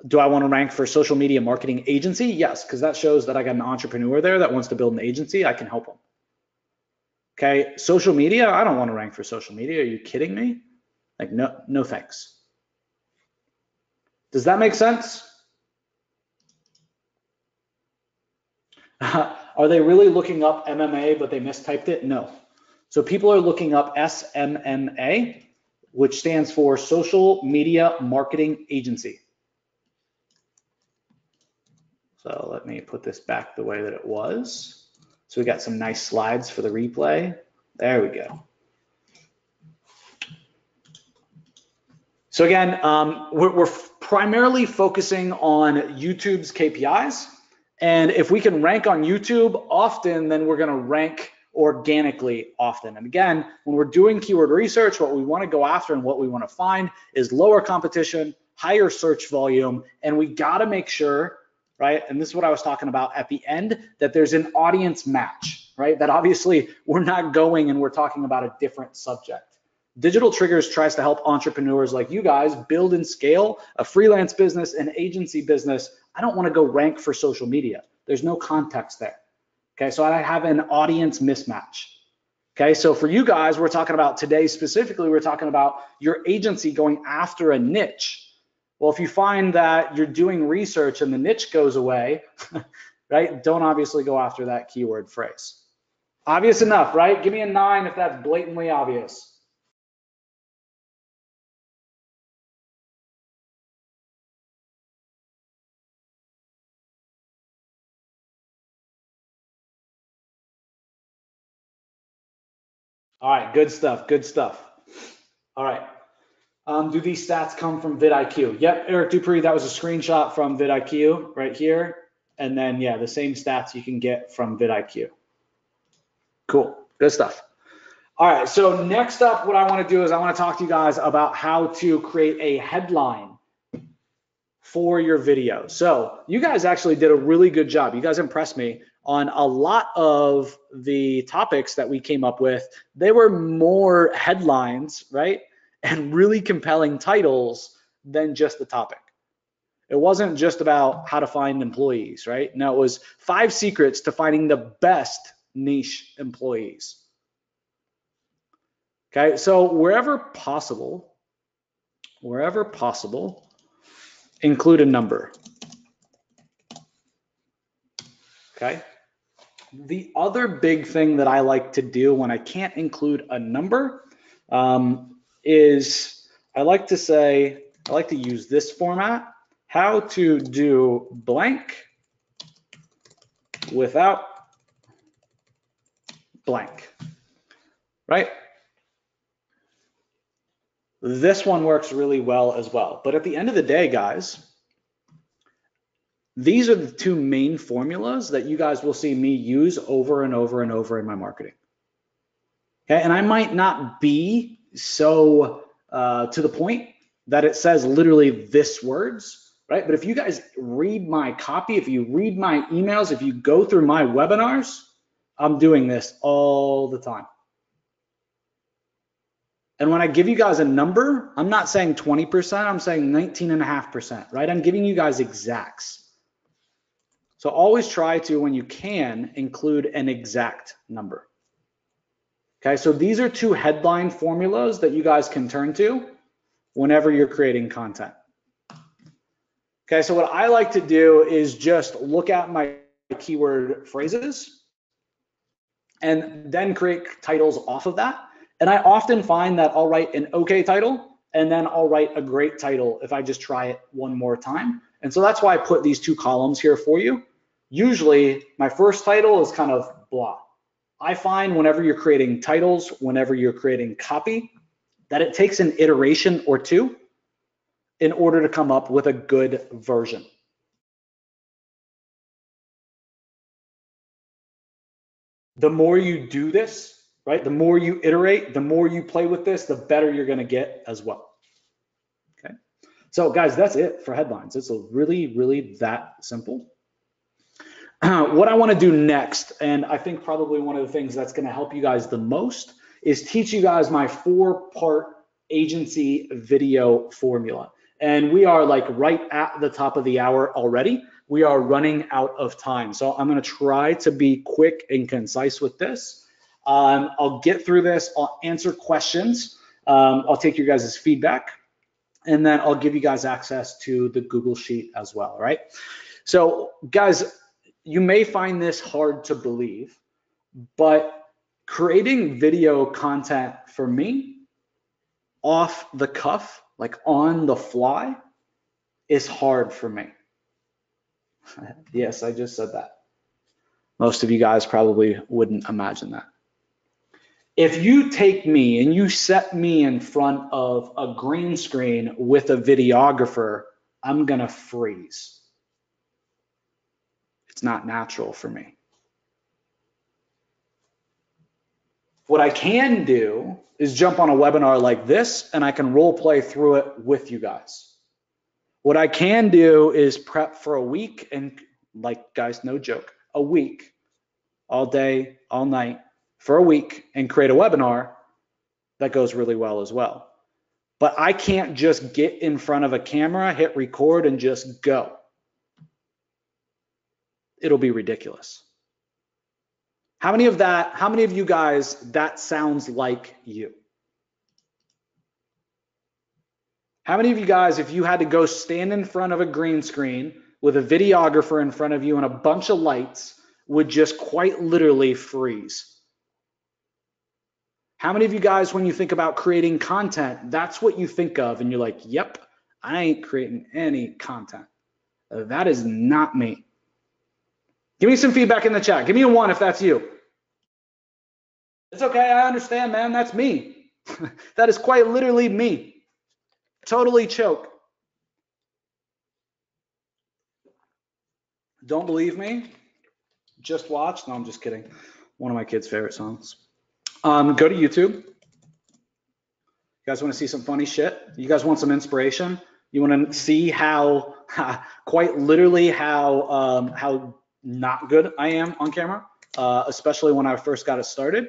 Do I want to rank for social media marketing agency? Yes, because that shows that I got an entrepreneur there that wants to build an agency. I can help them. Okay, social media, I don't want to rank for social media. Are you kidding me? Like, no thanks. Does that make sense? Are they really looking up MMA, but they mistyped it? No. So people are looking up SMMA, which stands for Social Media Marketing Agency. So let me put this back the way that it was. So we got some nice slides for the replay. There we go. So again, we're primarily focusing on YouTube's KPIs. And if we can rank on YouTube often, then we're gonna rank organically often. And again, when we're doing keyword research, what we wanna go after and what we wanna find is lower competition, higher search volume, and we gotta make sure, right, and this is what I was talking about at the end, that there's an audience match, right? That obviously we're not going and we're talking about a different subject. Digital Triggers tries to help entrepreneurs like you guys build and scale a freelance business, an agency business. I don't want to go rank for social media. There's no context there. Okay, so I have an audience mismatch. Okay, so for you guys, we're talking about today specifically, we're talking about your agency going after a niche. Well, if you find that you're doing research and the niche goes away, right, don't obviously go after that keyword phrase. Obvious enough, right? Give me a 9 if that's blatantly obvious. All right, good stuff, good stuff. All right. Do these stats come from vidIQ? Yep, Eric Dupree, that was a screenshot from vidIQ right here. And then, yeah, the same stats you can get from vidIQ. Cool, good stuff. All right, so next up, what I want to do is I want to talk to you guys about how to create a headline for your video. So you guys actually did a really good job. You guys impressed me on a lot of the topics that we came up with. They were more headlines, right? And really compelling titles than just the topic. It wasn't just about how to find employees, right? No, it was 5 secrets to finding the best niche employees. Okay, so wherever possible, include a number. Okay. The other big thing that I like to do when I can't include a number is I like to use this format, how to do blank without blank, right? This one works really well as well. But at the end of the day, guys, these are the 2 main formulas that you guys will see me use over and over and over in my marketing. Okay, and I might not be so to the point that it says literally this words, right? But if you guys read my copy, if you read my emails, if you go through my webinars, I'm doing this all the time. And when I give you guys a number, I'm not saying 20%, I'm saying 19.5%, right? I'm giving you guys exacts. So always try to, when you can, include an exact number. Okay, so these are 2 headline formulas that you guys can turn to whenever you're creating content. Okay, so what I like to do is just look at my keyword phrases and then create titles off of that. And I often find that I'll write an okay title and then I'll write a great title if I just try it one more time. And so that's why I put these 2 columns here for you. Usually my first title is kind of blah. I find whenever you're creating titles, whenever you're creating copy, that it takes an iteration or 2 in order to come up with a good version. The more you do this, right, the more you iterate, the more you play with this, the better you're going to get as well. Okay. So guys, that's it for headlines. It's really, really that simple. What I want to do next, and I think probably one of the things that's going to help you guys the most, is teach you guys my 4-part agency video formula. And we are like right at the top of the hour already. We are running out of time. So I'm going to try to be quick and concise with this. I'll get through this. I'll answer questions. I'll take your guys' feedback. And then I'll give you guys access to the Google Sheet as well, right? So guys, you may find this hard to believe, but creating video content for me, off the cuff, like on the fly, is hard for me. Yes, I just said that. Most of you guys probably wouldn't imagine that. If you take me and you set me in front of a green screen with a videographer, I'm gonna freeze. It's not natural for me. What I can do is jump on a webinar like this and I can role play through it with you guys. What I can do is prep for a week, and like guys, no joke, a week, all day, all night, for a week, and create a webinar that goes really well as well. But I can't just get in front of a camera, hit record, and just go. It'll be ridiculous. How many of you guys, that sounds like you? How many of you guys, if you had to go stand in front of a green screen with a videographer in front of you and a bunch of lights, would just quite literally freeze? How many of you guys, when you think about creating content, that's what you think of and you're like, yep, I ain't creating any content. That is not me. Give me some feedback in the chat. Give me a 1 if that's you. It's okay, I understand, man, that's me. That is quite literally me. Totally choke. Don't believe me? Just watch. No, I'm just kidding. One of my kids' favorite songs. Go to YouTube. You guys want to see some funny shit? You guys want some inspiration? You want to see how, quite literally, how not good I am on camera, especially when I first got it started.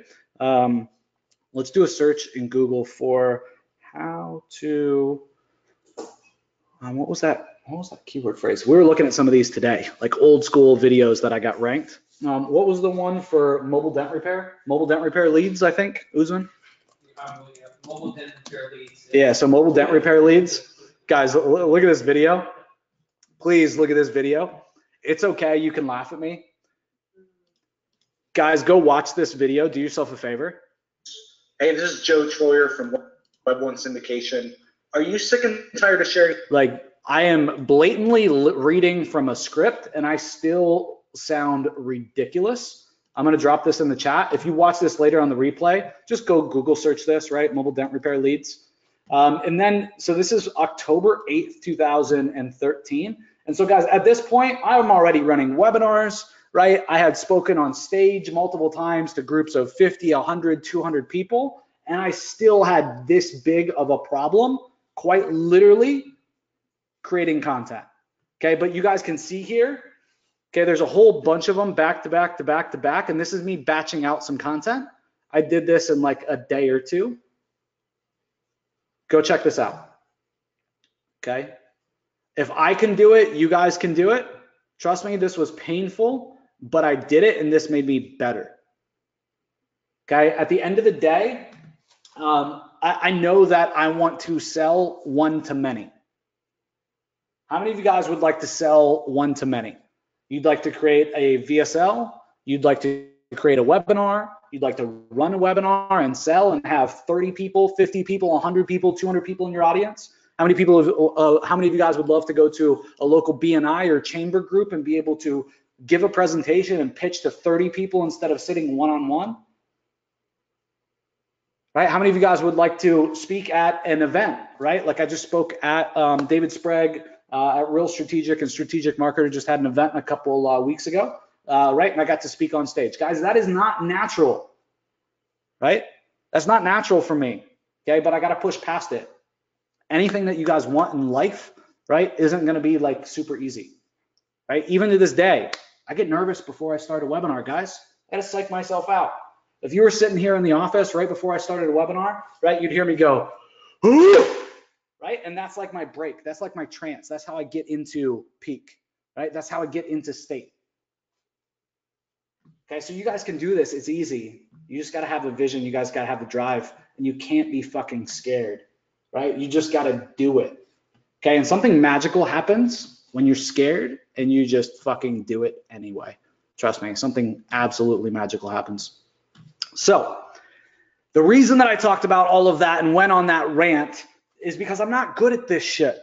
Let's do a search in Google for how to. What was that? What was that keyword phrase? We were looking at some of these today, like old school videos that I got ranked. What was the one for mobile dent repair? Mobile dent repair leads, I think, Usman? Mobile dent repair leads. Yeah, so mobile dent repair leads. Guys, look at this video. Please look at this video. It's okay, you can laugh at me. Guys, go watch this video. Do yourself a favor. Hey, this is Joe Troyer from Web One Syndication. Are you sick and tired of sharing? Like, I am blatantly reading from a script and I still sound ridiculous. I'm going to drop this in the chat. If you watch this later on the replay, just go Google search this, right? Mobile dent repair leads. And then, so this is October 8th, 2013. And so guys, at this point, I'm already running webinars, right? I had spoken on stage multiple times to groups of 50, 100, 200 people, and I still had this big of a problem, quite literally creating content. Okay, but you guys can see here, okay, there's a whole bunch of them back to back to back to back, and this is me batching out some content. I did this in like a day or two. Go check this out. Okay, if I can do it, you guys can do it. Trust me, this was painful, but I did it and this made me better. Okay, at the end of the day, I know that I want to sell one to many. How many of you guys would like to sell one to many? You'd like to create a VSL, you'd like to create a webinar, you'd like to run a webinar and sell and have 30 people, 50 people, 100 people, 200 people in your audience? How many people, how many of you guys would love to go to a local BNI or chamber group and be able to give a presentation and pitch to 30 people instead of sitting one-on-one? Right? How many of you guys would like to speak at an event, right? Like I just spoke at David Sprague at Real Strategic and Strategic Marketer just had an event a couple weeks ago, right? And I got to speak on stage. Guys, that is not natural, right? That's not natural for me, okay? But I got to push past it. Anything that you guys want in life, right, isn't going to be like super easy, right? Even to this day, I get nervous before I start a webinar, guys. I got to psych myself out. If you were sitting here in the office right before I started a webinar, right, you'd hear me go, right? And that's like my break. That's like my trance. That's how I get into peak, right? That's how I get into state. Okay, so you guys can do this. It's easy. You just got to have the vision. You guys got to have the drive, and you can't be fucking scared, right? You just got to do it. Okay, and something magical happens when you're scared and you just fucking do it anyway. Trust me, something absolutely magical happens. So the reason that I talked about all of that and went on that rant is because I'm not good at this shit.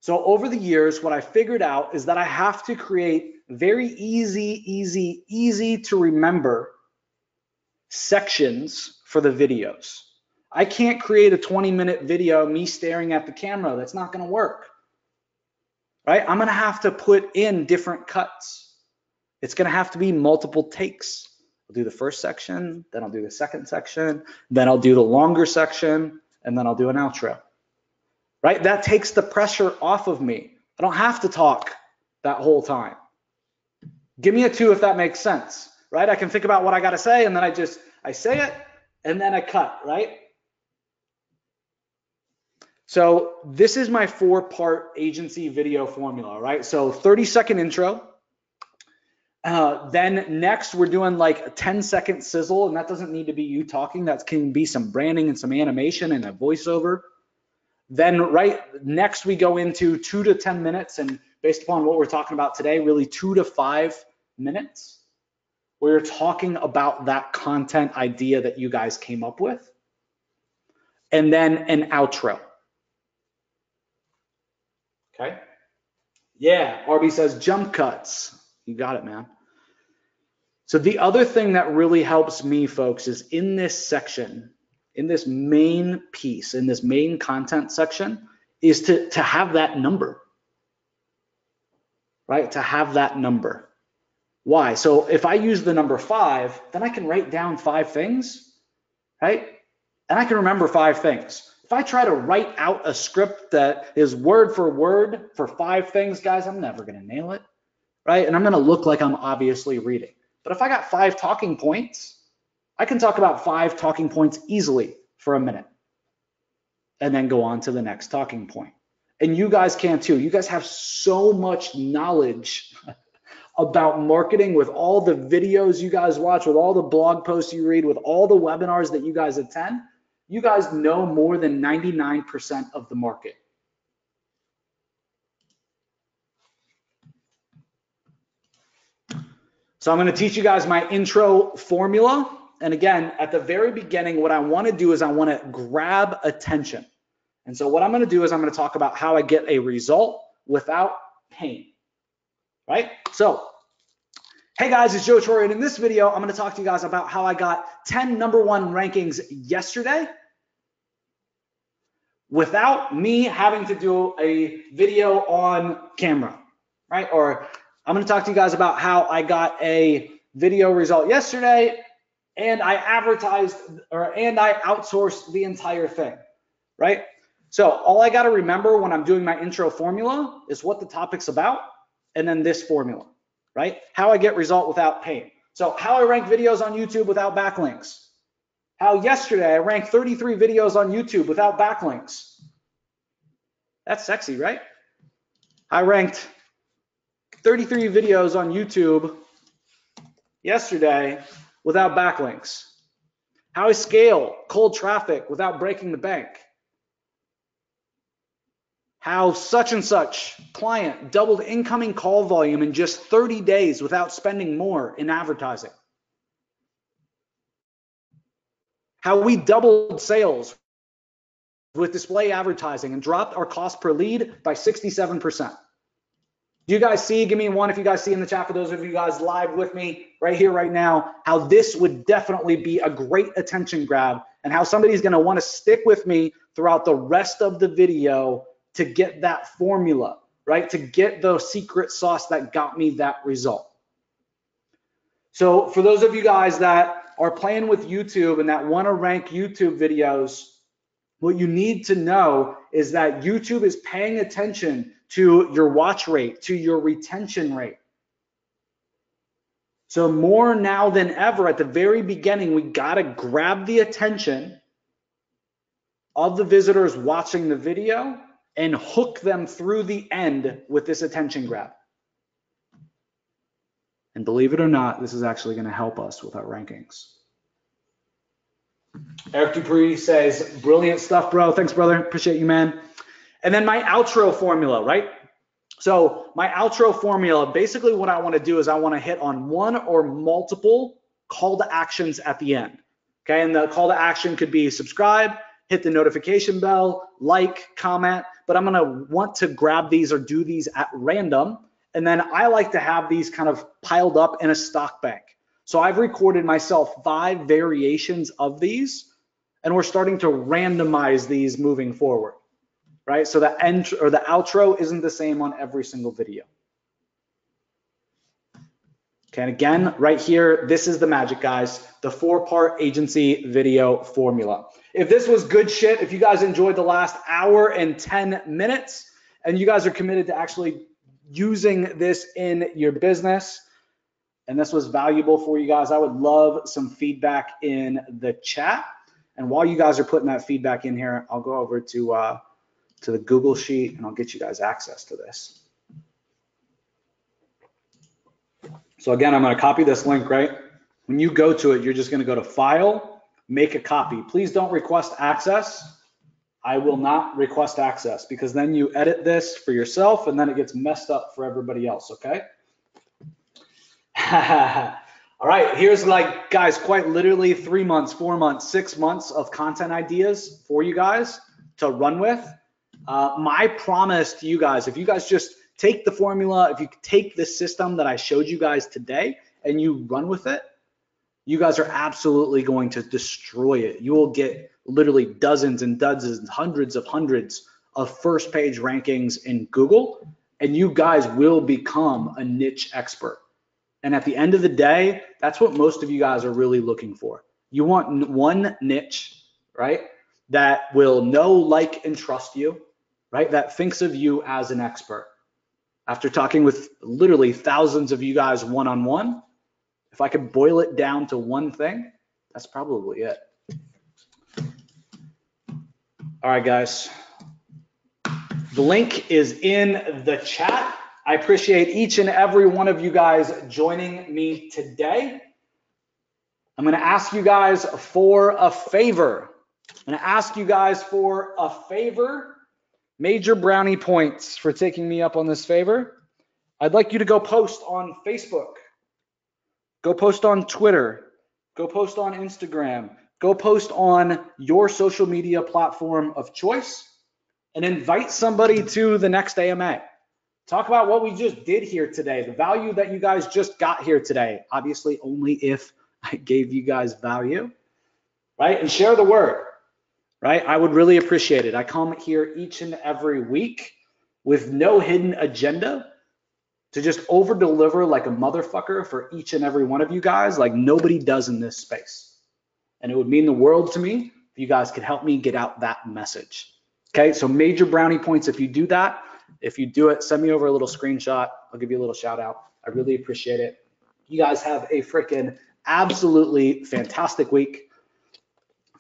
So over the years, what I figured out is that I have to create very easy to remember sections for the videos. I can't create a 20-minute video of me staring at the camera. That's not going to work, right? I'm going to have to put in different cuts. It's going to have to be multiple takes. I'll do the first section, then I'll do the second section, then I'll do the longer section, and then I'll do an outro, right? That takes the pressure off of me. I don't have to talk that whole time. Give me a 2 if that makes sense, right? I can think about what I got to say, and then I say it, and then I cut, right? So this is my 4-part agency video formula, right? So 30-second intro. Then next we're doing like a 10-second sizzle, and that doesn't need to be you talking. That can be some branding and some animation and a voiceover. Then right next we go into 2 to 10 minutes, and based upon what we're talking about today, really 2 to 5 minutes. We're talking about that content idea that you guys came up with. And then an outro. Okay. Yeah, RB says jump cuts. You got it, man. So the other thing that really helps me, folks, is in this section, in this main piece, in this main content section, is to have that number, right? To have that number. Why? So if I use the number 5, then I can write down 5 things, right? And I can remember 5 things. If I try to write out a script that is word for word for 5 things, guys, I'm never going to nail it, right? And I'm going to look like I'm obviously reading. But if I got 5 talking points, I can talk about 5 talking points easily for a minute and then go on to the next talking point. And you guys can too. You guys have so much knowledge about marketing with all the videos you guys watch, with all the blog posts you read, with all the webinars that you guys attend. You guys know more than 99% of the market. So I'm going to teach you guys my intro formula. And again, at the very beginning, what I want to do is I want to grab attention. And so what I'm going to do is I'm going to talk about how I get a result without pain, right? So, hey guys, it's Joe Troy, and in this video, I'm going to talk to you guys about how I got 10 #1 rankings yesterday without me having to do a video on camera, right? Or I'm going to talk to you guys about how I got a video result yesterday and I advertised and I outsourced the entire thing, right? So all I got to remember when I'm doing my intro formula is what the topic's about and then this formula, right? How I get result without pain. So how I rank videos on YouTube without backlinks. How yesterday I ranked 33 videos on YouTube without backlinks. That's sexy, right? I ranked 33 videos on YouTube yesterday without backlinks. How I scale cold traffic without breaking the bank. How such and such client doubled incoming call volume in just 30 days without spending more in advertising. How we doubled sales with display advertising and dropped our cost per lead by 67%. Do you guys see, give me one if you guys see in the chat, for those of you guys live with me right here, right now, how this would definitely be a great attention grab and how somebody's gonna wanna stick with me throughout the rest of the video to get that formula, right? To get the secret sauce that got me that result. So for those of you guys that are playing with YouTube and that wanna rank YouTube videos, what you need to know is that YouTube is paying attention to your watch rate, to your retention rate. So more now than ever, at the very beginning, we gotta grab the attention of the visitors watching the video and hook them through the end with this attention grab. And believe it or not, this is actually gonna help us with our rankings. Eric Dupree says, brilliant stuff, bro. Thanks, brother. Appreciate you, man. And then my outro formula, right? So my outro formula, basically what I want to do is I want to hit on one or multiple call to actions at the end. Okay, and the call to action could be subscribe, hit the notification bell, like, comment, but I'm going to want to grab these or do these at random. And then I like to have these kind of piled up in a stock bank. So I've recorded myself 5 variations of these, and we're starting to randomize these moving forward, right? So the end or the outro isn't the same on every single video. Okay, and again, right here, this is the magic, guys, the 4-part agency video formula. If this was good shit, if you guys enjoyed the last hour and 10 minutes, and you guys are committed to actually using this in your business, and this was valuable for you guys, I would love some feedback in the chat. And while you guys are putting that feedback in here, I'll go over to the Google Sheet and I'll get you guys access to this. So again, I'm going to copy this link, right? When you go to it, you're just going to go to File, Make a Copy. Please don't request access. I will not request access because then you edit this for yourself and then it gets messed up for everybody else, okay? All right, here's like, guys, quite literally 3 months, 4 months, 6 months of content ideas for you guys to run with. My promise to you guys, if you guys just take the formula, if you take the system that I showed you guys today and you run with it, you guys are absolutely going to destroy it. You will get literally dozens and dozens, hundreds of first page rankings in Google, and you guys will become a niche expert. And at the end of the day, that's what most of you guys are really looking for. You want one niche, right, that will know, like, and trust you, right, that thinks of you as an expert. After talking with literally thousands of you guys one-on-one, if I could boil it down to one thing, that's probably it. All right, guys. The link is in the chat. I appreciate each and every one of you guys joining me today. I'm going to ask you guys for a favor. Major brownie points for taking me up on this favor. I'd like you to go post on Facebook. Go post on Twitter. Go post on Instagram. Go post on your social media platform of choice and invite somebody to the next AMA. Talk about what we just did here today, the value that you guys just got here today. Obviously, only if I gave you guys value, right? And share the word, right? I would really appreciate it. I come here each and every week with no hidden agenda to just over deliver like a motherfucker for each and every one of you guys, like nobody does in this space. And it would mean the world to me if you guys could help me get out that message. Okay, so major brownie points if you do that. If you do it, send me over a little screenshot. I'll give you a little shout out. I really appreciate it. You guys have a freaking absolutely fantastic week.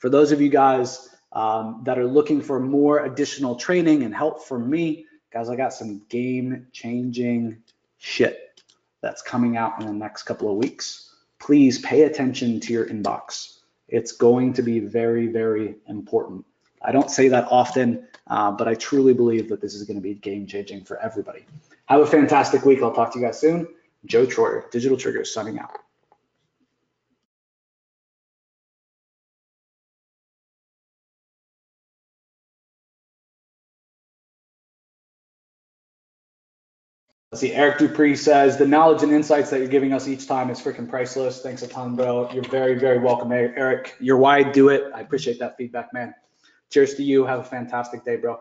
For those of you guys that are looking for more additional training and help from me, guys, I got some game-changing shit that's coming out in the next couple of weeks. Please pay attention to your inbox. It's going to be very, very important. I don't say that often, but I truly believe that this is going to be game-changing for everybody. Have a fantastic week. I'll talk to you guys soon. Joe Troyer, Digital Triggers, signing out. Let's see, Eric Dupree says, the knowledge and insights that you're giving us each time is freaking priceless. Thanks a ton, bro. You're very, very welcome, Eric. You're why I do it. I appreciate that feedback, man. Cheers to you. Have a fantastic day, bro.